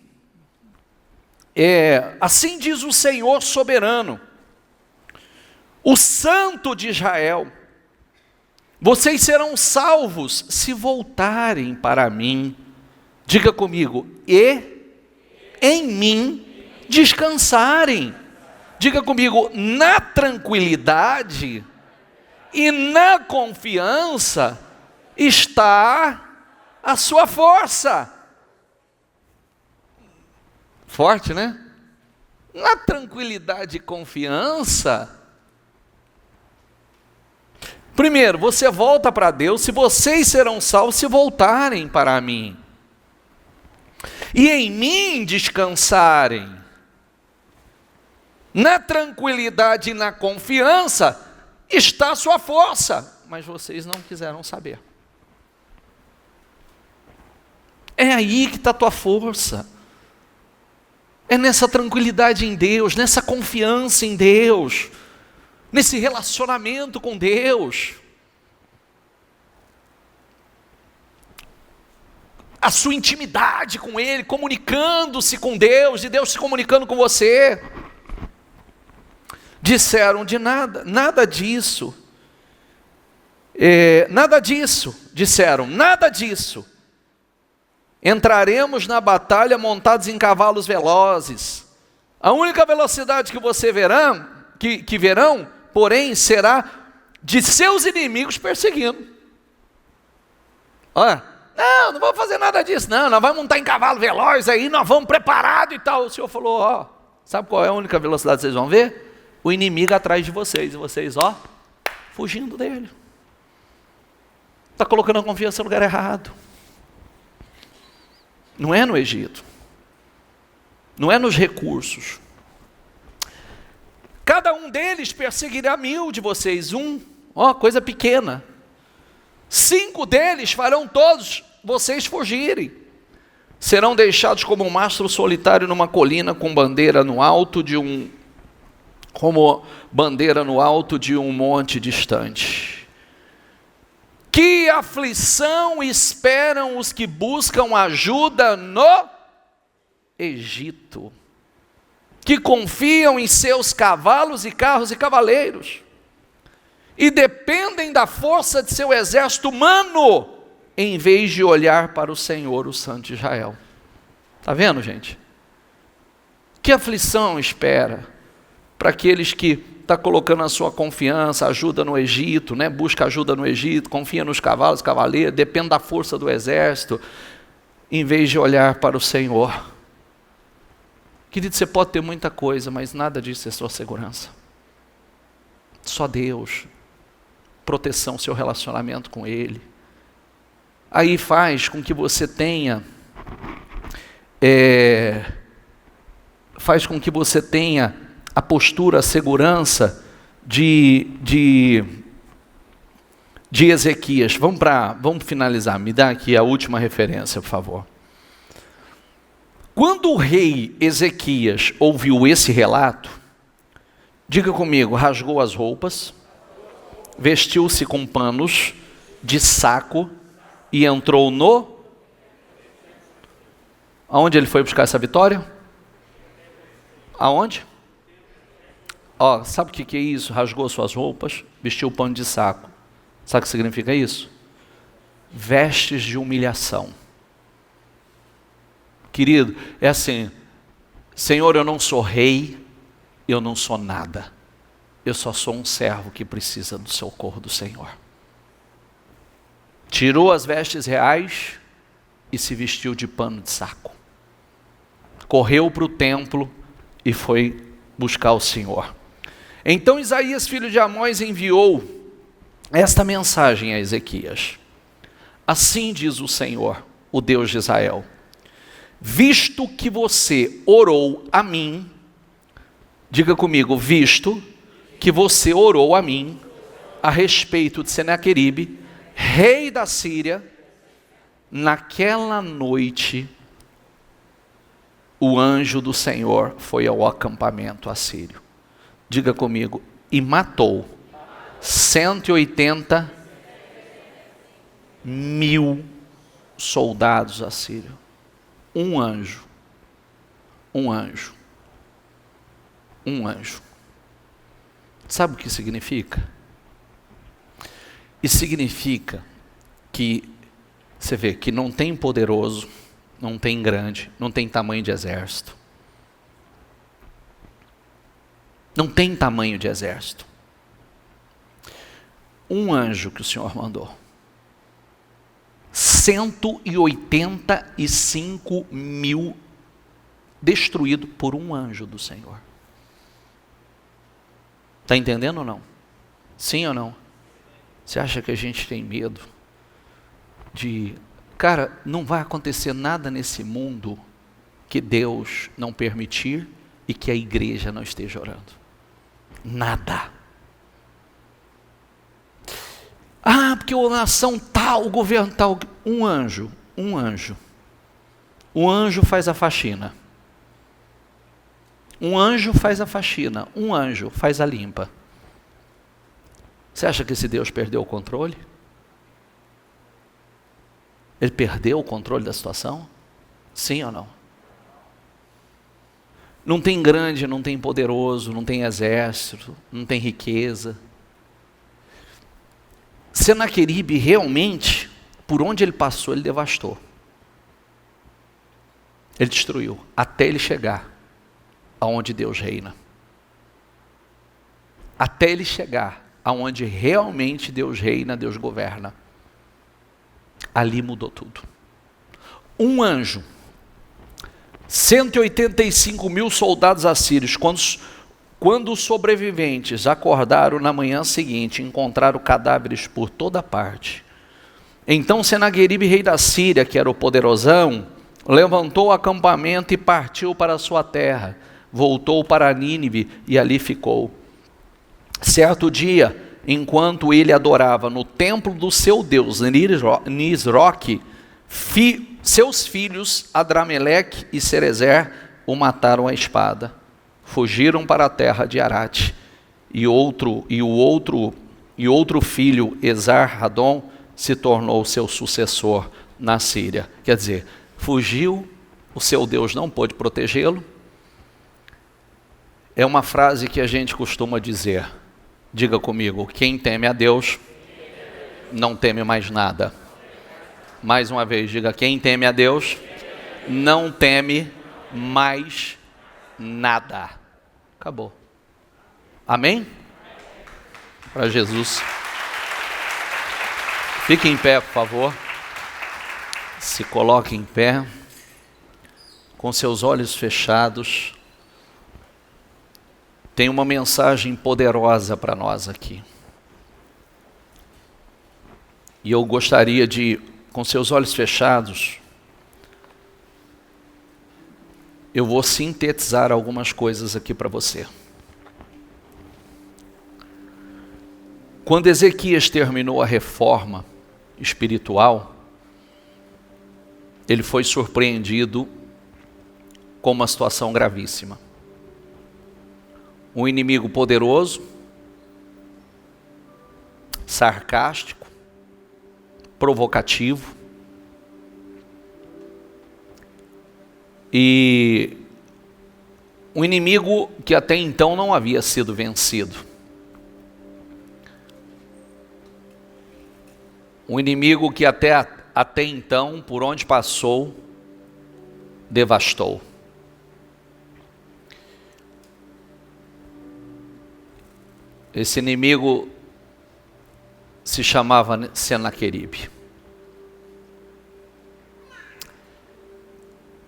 assim diz o Senhor soberano, o Santo de Israel, vocês serão salvos se voltarem para mim. Diga comigo, e em mim descansarem. Diga comigo, na tranquilidade e na confiança está a sua força. Forte, né? Na tranquilidade e confiança. Primeiro, você volta para Deus, se vocês serão salvos se voltarem para mim. E em mim descansarem. Na tranquilidade e na confiança está a sua força, mas vocês não quiseram saber. É aí que está a tua força. É nessa tranquilidade em Deus, nessa confiança em Deus, nesse relacionamento com Deus. A sua intimidade com Ele, comunicando-se com Deus, e Deus se comunicando com você. Disseram de nada disso. Disseram, nada disso. Entraremos na batalha montados em cavalos velozes. A única velocidade que você verão, que verão, porém, será de seus inimigos perseguindo. Olha, não vamos fazer nada disso, não, nós vamos montar em cavalo veloz aí, nós vamos preparados e tal. O Senhor falou, sabe qual é a única velocidade que vocês vão ver? O inimigo atrás de vocês, e vocês, fugindo dele. Está colocando a confiança no lugar errado. Não é no Egito. Não é nos recursos. Cada um deles perseguirá 1000 de vocês. Coisa pequena. 5 deles farão todos vocês fugirem. Serão deixados como um mastro solitário numa colina com bandeira no alto de um monte distante. Que aflição esperam os que buscam ajuda no Egito, que confiam em seus cavalos e carros e cavaleiros, e dependem da força de seu exército humano, em vez de olhar para o Senhor, o Santo de Israel. Está vendo, gente? Que aflição espera para aqueles que estão colocando a sua confiança, ajuda no Egito, né? Busca ajuda no Egito, confia nos cavalos, cavaleiros, depende da força do exército, em vez de olhar para o Senhor. Querido, você pode ter muita coisa, mas nada disso é sua segurança. Só Deus, proteção, seu relacionamento com Ele. Aí faz com que você tenha, a postura, a segurança de Ezequias. Vamos finalizar, me dá aqui a última referência, por favor. Quando o rei Ezequias ouviu esse relato, diga comigo, rasgou as roupas, vestiu-se com panos de saco e entrou aonde ele foi buscar essa vitória? Aonde? Sabe o que é isso? Rasgou suas roupas, vestiu o pano de saco. Sabe o que significa isso? Vestes de humilhação. Querido, é assim, Senhor, eu não sou rei, eu não sou nada. Eu só sou um servo que precisa do socorro do Senhor. Tirou as vestes reais e se vestiu de pano de saco. Correu para o templo e foi buscar o Senhor. Então Isaías, filho de Amós, enviou esta mensagem a Ezequias. Assim diz o Senhor, o Deus de Israel: visto que você orou a mim, diga comigo, visto que você orou a mim a respeito de Senaqueribe, rei da Síria, naquela noite o anjo do Senhor foi ao acampamento assírio. Diga comigo, e matou 180.000 soldados assírios. Um anjo. Sabe o que significa? Isso significa que, você vê, que não tem poderoso, não tem grande, não tem tamanho de exército. Não tem tamanho de exército. Um anjo que o Senhor mandou. 185.000 destruído por um anjo do Senhor. Está entendendo ou não? Sim ou não? Você acha que a gente tem medo de... Cara, não vai acontecer nada nesse mundo que Deus não permitir e que a igreja não esteja orando. Nada. Porque a nação tal, o governo tal. Um anjo. O anjo faz a faxina. Um anjo faz a faxina. Um anjo faz a limpa. Você acha que esse Deus perdeu o controle? Ele perdeu o controle da situação? Sim ou não? Não tem grande, não tem poderoso, não tem exército, não tem riqueza. Senaqueribe realmente, por onde ele passou, ele devastou. Ele destruiu, até ele chegar aonde Deus reina. Até ele chegar aonde realmente Deus reina, Deus governa. Ali mudou tudo. Um anjo, 185.000 soldados assírios, quando os sobreviventes acordaram na manhã seguinte, encontraram cadáveres por toda parte. Então Senaqueribe, rei da Síria, que era o poderosão, levantou o acampamento e partiu para a sua terra. Voltou para Nínive e ali ficou. Certo dia, enquanto ele adorava no templo do seu Deus, Nisroque, Seus filhos, Adrameleque e Cerezer, o mataram à espada. Fugiram para a terra de Arate. E o outro filho, Esar-Hadon, se tornou seu sucessor na Síria. Quer dizer, fugiu, o seu Deus não pôde protegê-lo. É uma frase que a gente costuma dizer. Diga comigo, quem teme a Deus, não teme mais nada. Mais uma vez, diga, quem teme a Deus, não teme mais nada. Acabou. Amém? Para Jesus. Fique em pé, por favor. Se coloque em pé, com seus olhos fechados. Tem uma mensagem poderosa para nós aqui. E eu gostaria de, com seus olhos fechados, eu vou sintetizar algumas coisas aqui para você. Quando Ezequias terminou a reforma espiritual, ele foi surpreendido com uma situação gravíssima. Um inimigo poderoso, sarcástico, provocativo, e um inimigo que até então não havia sido vencido. Um inimigo que até então, por onde passou, devastou. Esse inimigo se chamava Senaqueribe.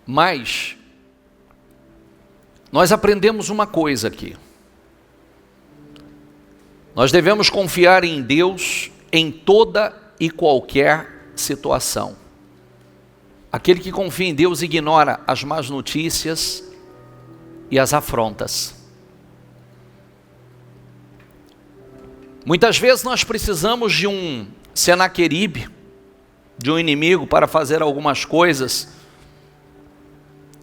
Mas nós aprendemos uma coisa aqui. Nós devemos confiar em Deus em toda e qualquer situação. Aquele que confia em Deus ignora as más notícias e as afrontas. Muitas vezes nós precisamos de um Senaqueribe, de um inimigo, para fazer algumas coisas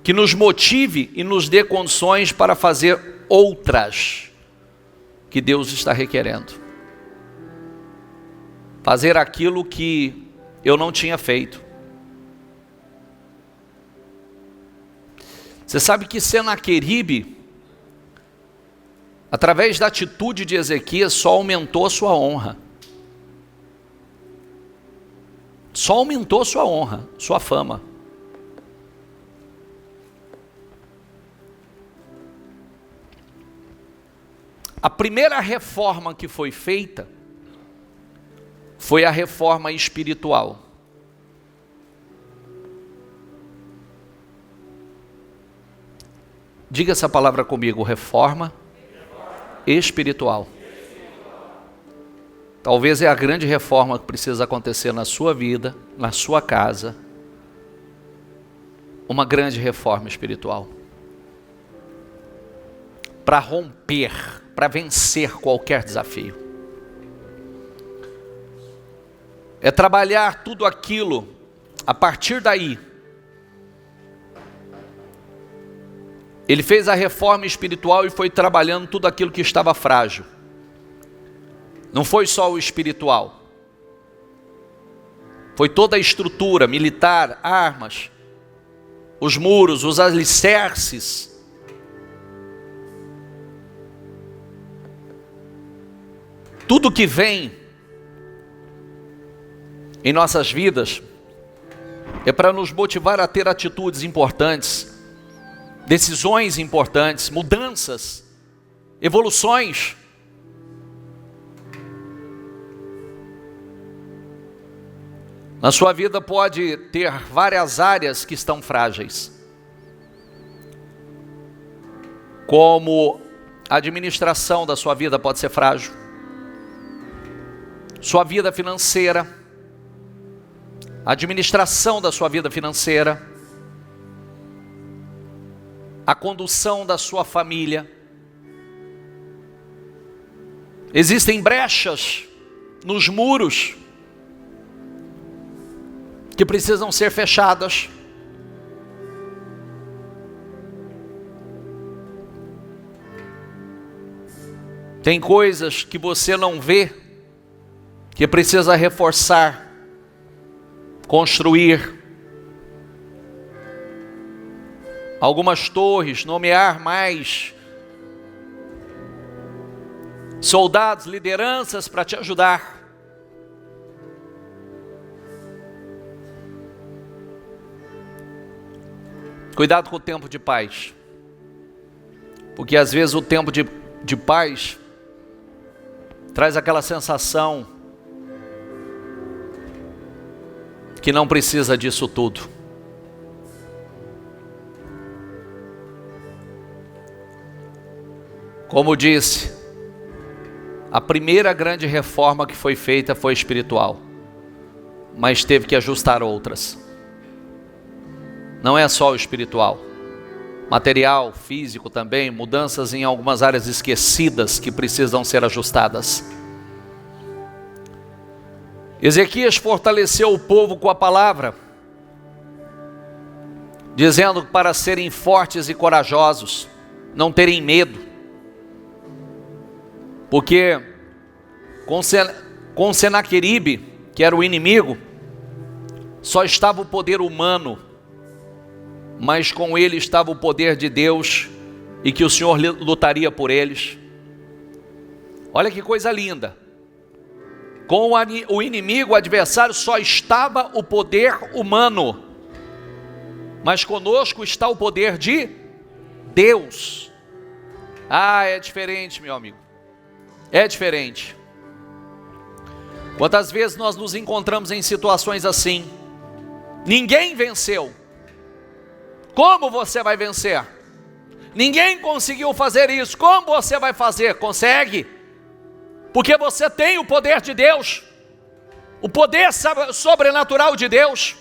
que nos motive e nos dê condições para fazer outras que Deus está requerendo. Fazer aquilo que eu não tinha feito. Você sabe que Senaqueribe, através da atitude de Ezequias, só aumentou a sua honra. Só aumentou sua honra, sua fama. A primeira reforma que foi feita foi a reforma espiritual. Diga essa palavra comigo, reforma espiritual. Talvez é a grande reforma que precisa acontecer na sua vida, na sua casa. Uma grande reforma espiritual. Para romper, para vencer qualquer desafio. É trabalhar tudo aquilo, a partir daí. Ele fez a reforma espiritual e foi trabalhando tudo aquilo que estava frágil. Não foi só o espiritual. Foi toda a estrutura militar, armas, os muros, os alicerces. Tudo que vem em nossas vidas é para nos motivar a ter atitudes importantes, decisões importantes, mudanças, evoluções. Na sua vida pode ter várias áreas que estão frágeis, como a administração da sua vida pode ser frágil, sua vida financeira, a administração da sua vida financeira, a condução da sua família. Existem brechas nos muros que precisam ser fechadas. Tem coisas que você não vê, que precisa reforçar, construir. Algumas torres, nomear mais soldados, lideranças para te ajudar. Cuidado com o tempo de paz, porque às vezes o tempo de paz traz aquela sensação que não precisa disso tudo. Como disse, a primeira grande reforma que foi feita foi espiritual, mas teve que ajustar outras. Não é só o espiritual, material, físico também, mudanças em algumas áreas esquecidas que precisam ser ajustadas. Ezequias fortaleceu o povo com a palavra, dizendo para serem fortes e corajosos, não terem medo. Porque com Senaqueribe, que era o inimigo, só estava o poder humano, mas com ele estava o poder de Deus, e que o Senhor lutaria por eles. Olha que coisa linda. Com o inimigo, o adversário, só estava o poder humano, mas conosco está o poder de Deus. Ah, é diferente, meu amigo. É diferente. Quantas vezes nós nos encontramos em situações assim? Ninguém venceu. Como você vai vencer? Ninguém conseguiu fazer isso. Como você vai fazer? Consegue? Porque você tem o poder de Deus, o poder sobrenatural de Deus.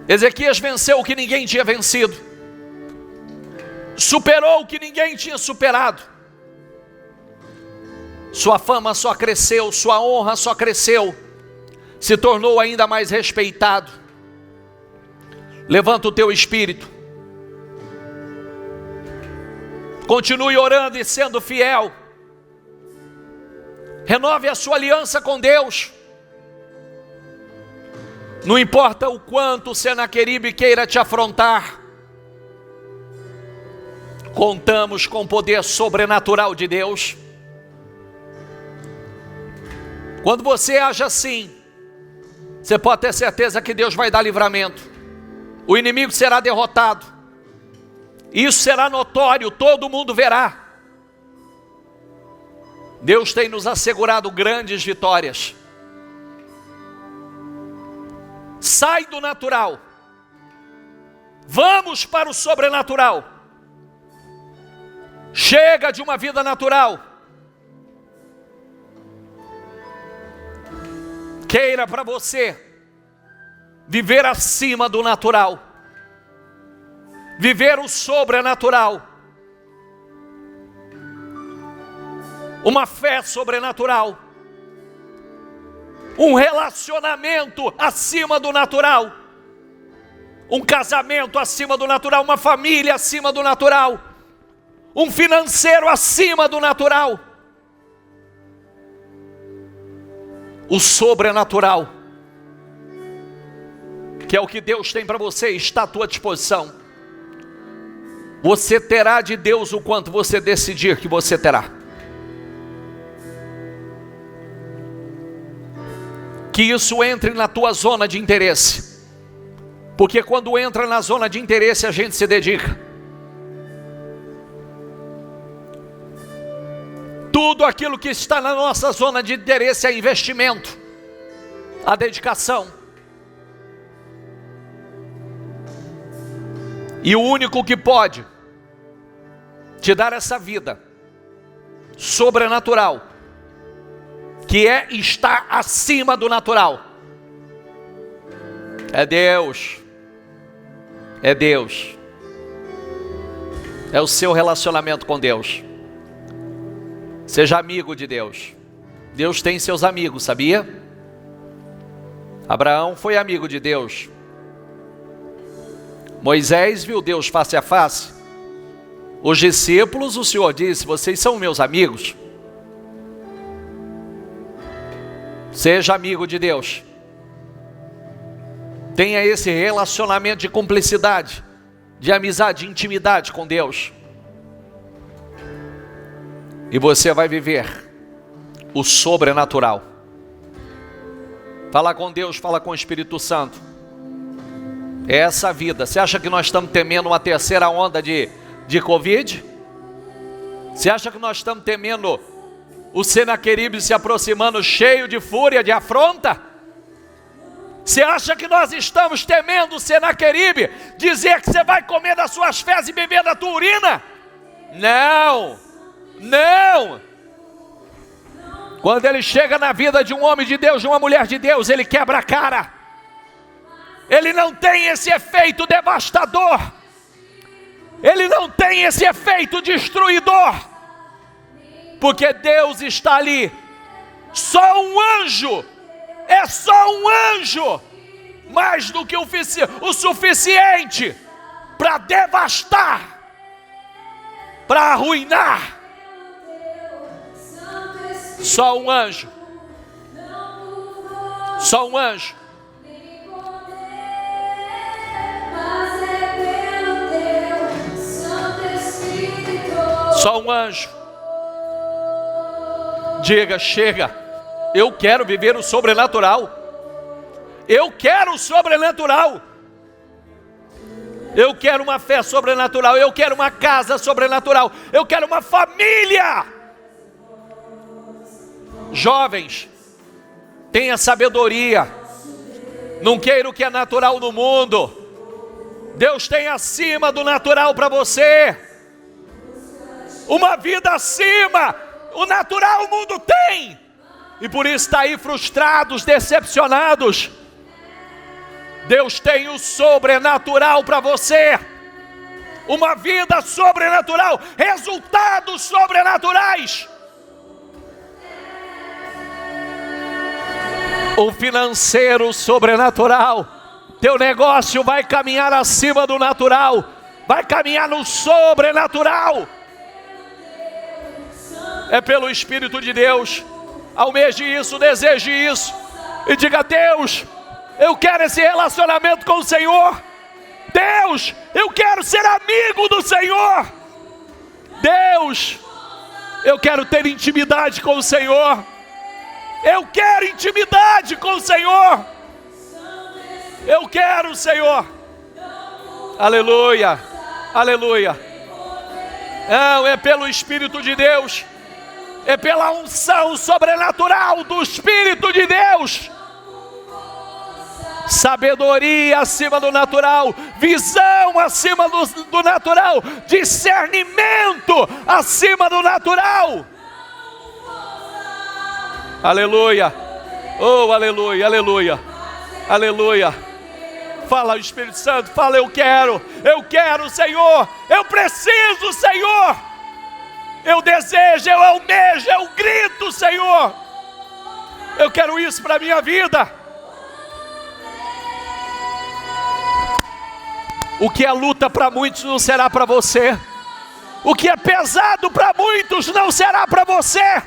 Ezequias venceu o que ninguém tinha vencido, superou o que ninguém tinha superado. Sua fama só cresceu, sua honra só cresceu, se tornou ainda mais respeitado. Levanta o teu espírito, continue orando e sendo fiel, renove a sua aliança com Deus. Não importa o quanto o Senaqueribe queira te afrontar, contamos com o poder sobrenatural de Deus. Quando você age assim, você pode ter certeza que Deus vai dar livramento. O inimigo será derrotado. Isso será notório, todo mundo verá. Deus tem nos assegurado grandes vitórias. Sai do natural. Vamos para o sobrenatural. Chega de uma vida natural. Queira para você viver acima do natural, viver o sobrenatural, uma fé sobrenatural, um relacionamento acima do natural, um casamento acima do natural, uma família acima do natural, um financeiro acima do natural. O sobrenatural, que é o que Deus tem para você, está à tua disposição. Você terá de Deus o quanto você decidir que você terá. Que isso entre na tua zona de interesse, porque quando entra na zona de interesse a gente se dedica. Tudo aquilo que está na nossa zona de interesse é investimento, a dedicação. E o único que pode te dar essa vida sobrenatural, que é estar acima do natural, é Deus. É Deus. É o seu relacionamento com Deus. Seja amigo de Deus. Deus tem seus amigos, sabia? Abraão foi amigo de Deus. Moisés viu Deus face a face. Os discípulos, o Senhor disse: vocês são meus amigos. Seja amigo de Deus. Tenha esse relacionamento de cumplicidade, de amizade, de intimidade com Deus. E você vai viver o sobrenatural. Fala com Deus, fala com o Espírito Santo. É essa vida. Você acha que nós estamos temendo uma terceira onda de Covid? Você acha que nós estamos temendo o Senaqueribe se aproximando cheio de fúria, de afronta? Você acha que nós estamos temendo o Senaqueribe dizer que você vai comer das suas fezes e beber da tua urina? Não, não. Quando ele chega na vida de um homem de Deus, de uma mulher de Deus, ele quebra a cara. Ele não tem esse efeito devastador. Ele não tem esse efeito destruidor. Porque Deus está ali. Só um anjo. É só um anjo. Mais do que o suficiente para devastar, para arruinar. Só um anjo. Só um anjo. Só um anjo. Diga: chega. Eu quero viver o sobrenatural. Eu quero o sobrenatural. Eu quero uma fé sobrenatural. Eu quero uma casa sobrenatural. Eu quero uma família. Jovens, tenha sabedoria. Não queira o que é natural no mundo. Deus tem acima do natural para você. Uma vida acima. O natural o mundo tem. E por isso está aí frustrados, decepcionados. Deus tem o sobrenatural para você. Uma vida sobrenatural. Resultados sobrenaturais. O financeiro sobrenatural. Teu negócio vai caminhar acima do natural. Vai caminhar no sobrenatural. É pelo Espírito de Deus. Almeje isso, deseje isso. E diga: Deus, eu quero esse relacionamento com o Senhor. Deus, eu quero ser amigo do Senhor. Deus, eu quero ter intimidade com o Senhor. Eu quero intimidade com o Senhor. Eu quero, Senhor. Aleluia, aleluia. Não, é pelo Espírito de Deus. É pela unção sobrenatural do Espírito de Deus. Sabedoria acima do natural. Visão acima do natural. Discernimento acima do natural. Aleluia. Oh, aleluia, aleluia. Aleluia. Fala, Espírito Santo, fala: eu quero, Senhor. Eu preciso, Senhor. Eu desejo, eu almejo, eu grito, Senhor. Eu quero isso para a minha vida. O que é luta para muitos não será para você. O que é pesado para muitos não será para você.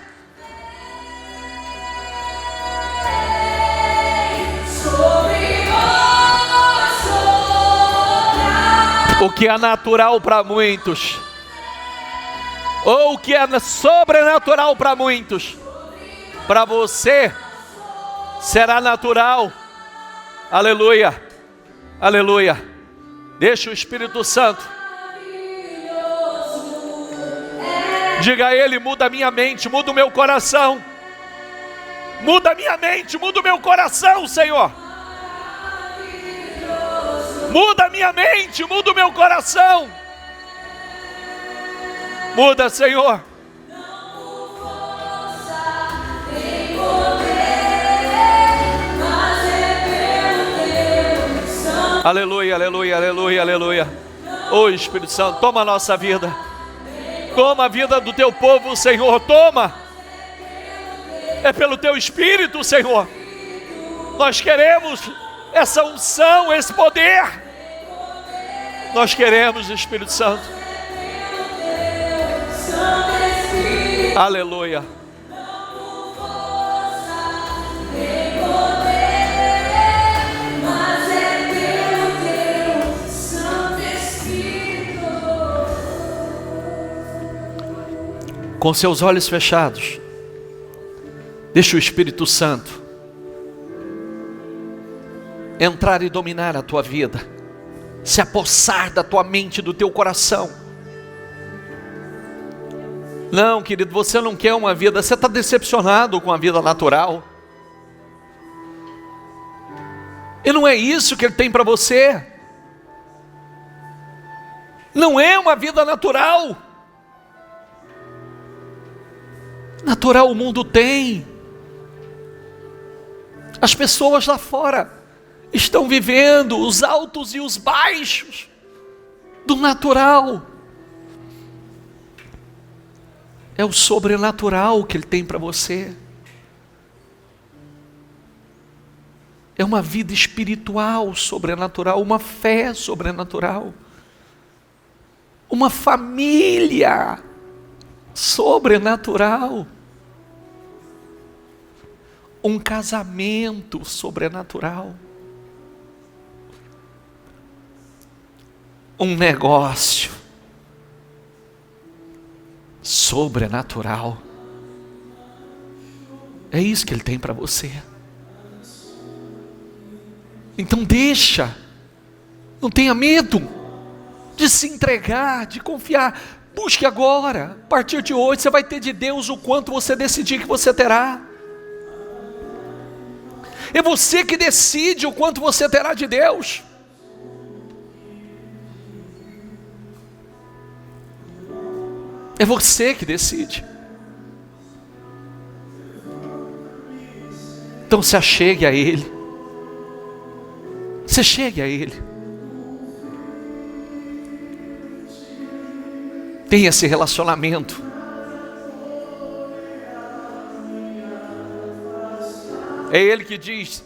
O que é natural para muitos, ou o que é sobrenatural para muitos, para você será natural. Aleluia, aleluia. Deixa o Espírito Santo. Diga a Ele: muda a minha mente, muda o meu coração. Muda a minha mente, muda o meu coração, Senhor. Muda a minha mente, muda o meu coração. Muda, Senhor. Aleluia, aleluia, aleluia, aleluia. Ô Espírito Santo, toma a nossa vida. Toma a vida do teu povo, Senhor, toma. É pelo Teu Espírito, Senhor. Nós queremos essa unção, esse poder. Nós queremos, Espírito Santo. Aleluia. Com seus olhos fechados, deixa o Espírito Santo entrar e dominar a tua vida, se apossar da tua mente, do teu coração. Não, querido, você não quer uma vida, você está decepcionado com a vida natural. E não é isso que Ele tem para você. Não é uma vida natural. Natural o mundo tem. As pessoas lá fora estão vivendo os altos e os baixos do natural. É o sobrenatural que Ele tem para você. É uma vida espiritual sobrenatural, uma fé sobrenatural, uma família sobrenatural, um casamento sobrenatural, um negócio sobrenatural. É isso que Ele tem para você. Então deixa, não tenha medo de se entregar, de confiar. Busque agora, a partir de hoje você vai ter de Deus o quanto você decidir que você terá. É você que decide o quanto você terá de Deus. É você que decide. Então se achegue a Ele. Se chegue a Ele. Tenha esse relacionamento. É Ele que diz: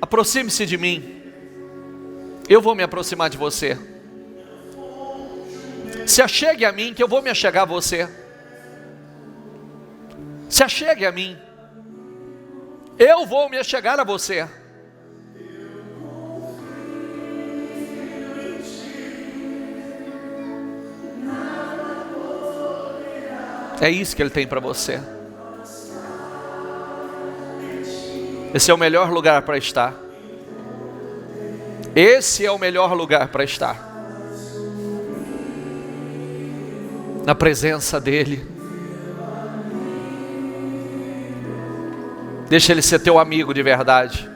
aproxime-se de mim, eu vou me aproximar de você. Se achegue a mim, que eu vou me achegar a você. Se achegue a mim, eu vou me achegar a você. É isso que Ele tem para você. Esse é o melhor lugar para estar. Esse é o melhor lugar para estar. Na presença dEle. Deixa Ele ser teu amigo de verdade.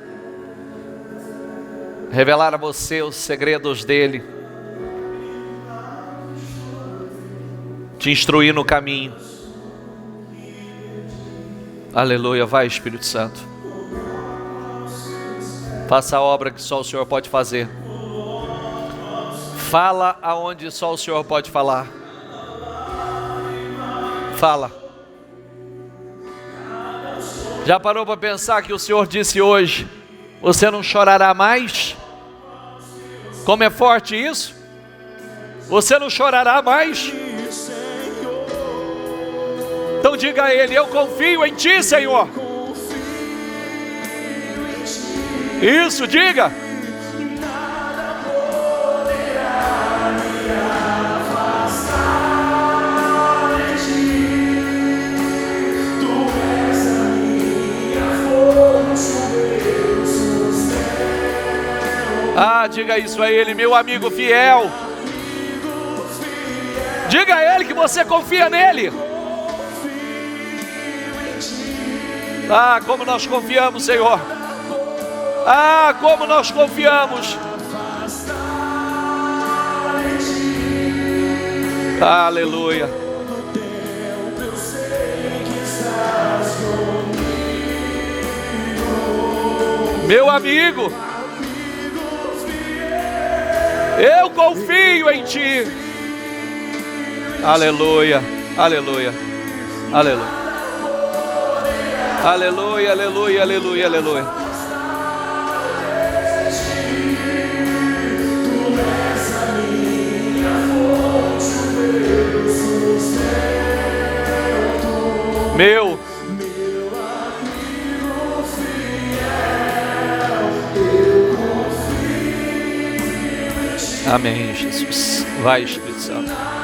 Revelar a você os segredos dEle. Te instruir no caminho. Aleluia, vai Espírito Santo. Faça a obra que só o Senhor pode fazer. Fala aonde só o Senhor pode falar. Fala. Já parou para pensar que o Senhor disse hoje: você não chorará mais? Como é forte isso? Você não chorará mais? Então diga a Ele: eu confio em Ti, Senhor. Isso, diga. Ah, diga isso a Ele, meu amigo fiel. Diga a Ele que você confia nele. Ah, como nós confiamos, Senhor. Ah, como nós confiamos. Aleluia. Meu amigo, eu confio em Ti. Aleluia, aleluia, aleluia. Aleluia, aleluia, aleluia, aleluia. Meu amém, Jesus. Vai, Espírito Santo.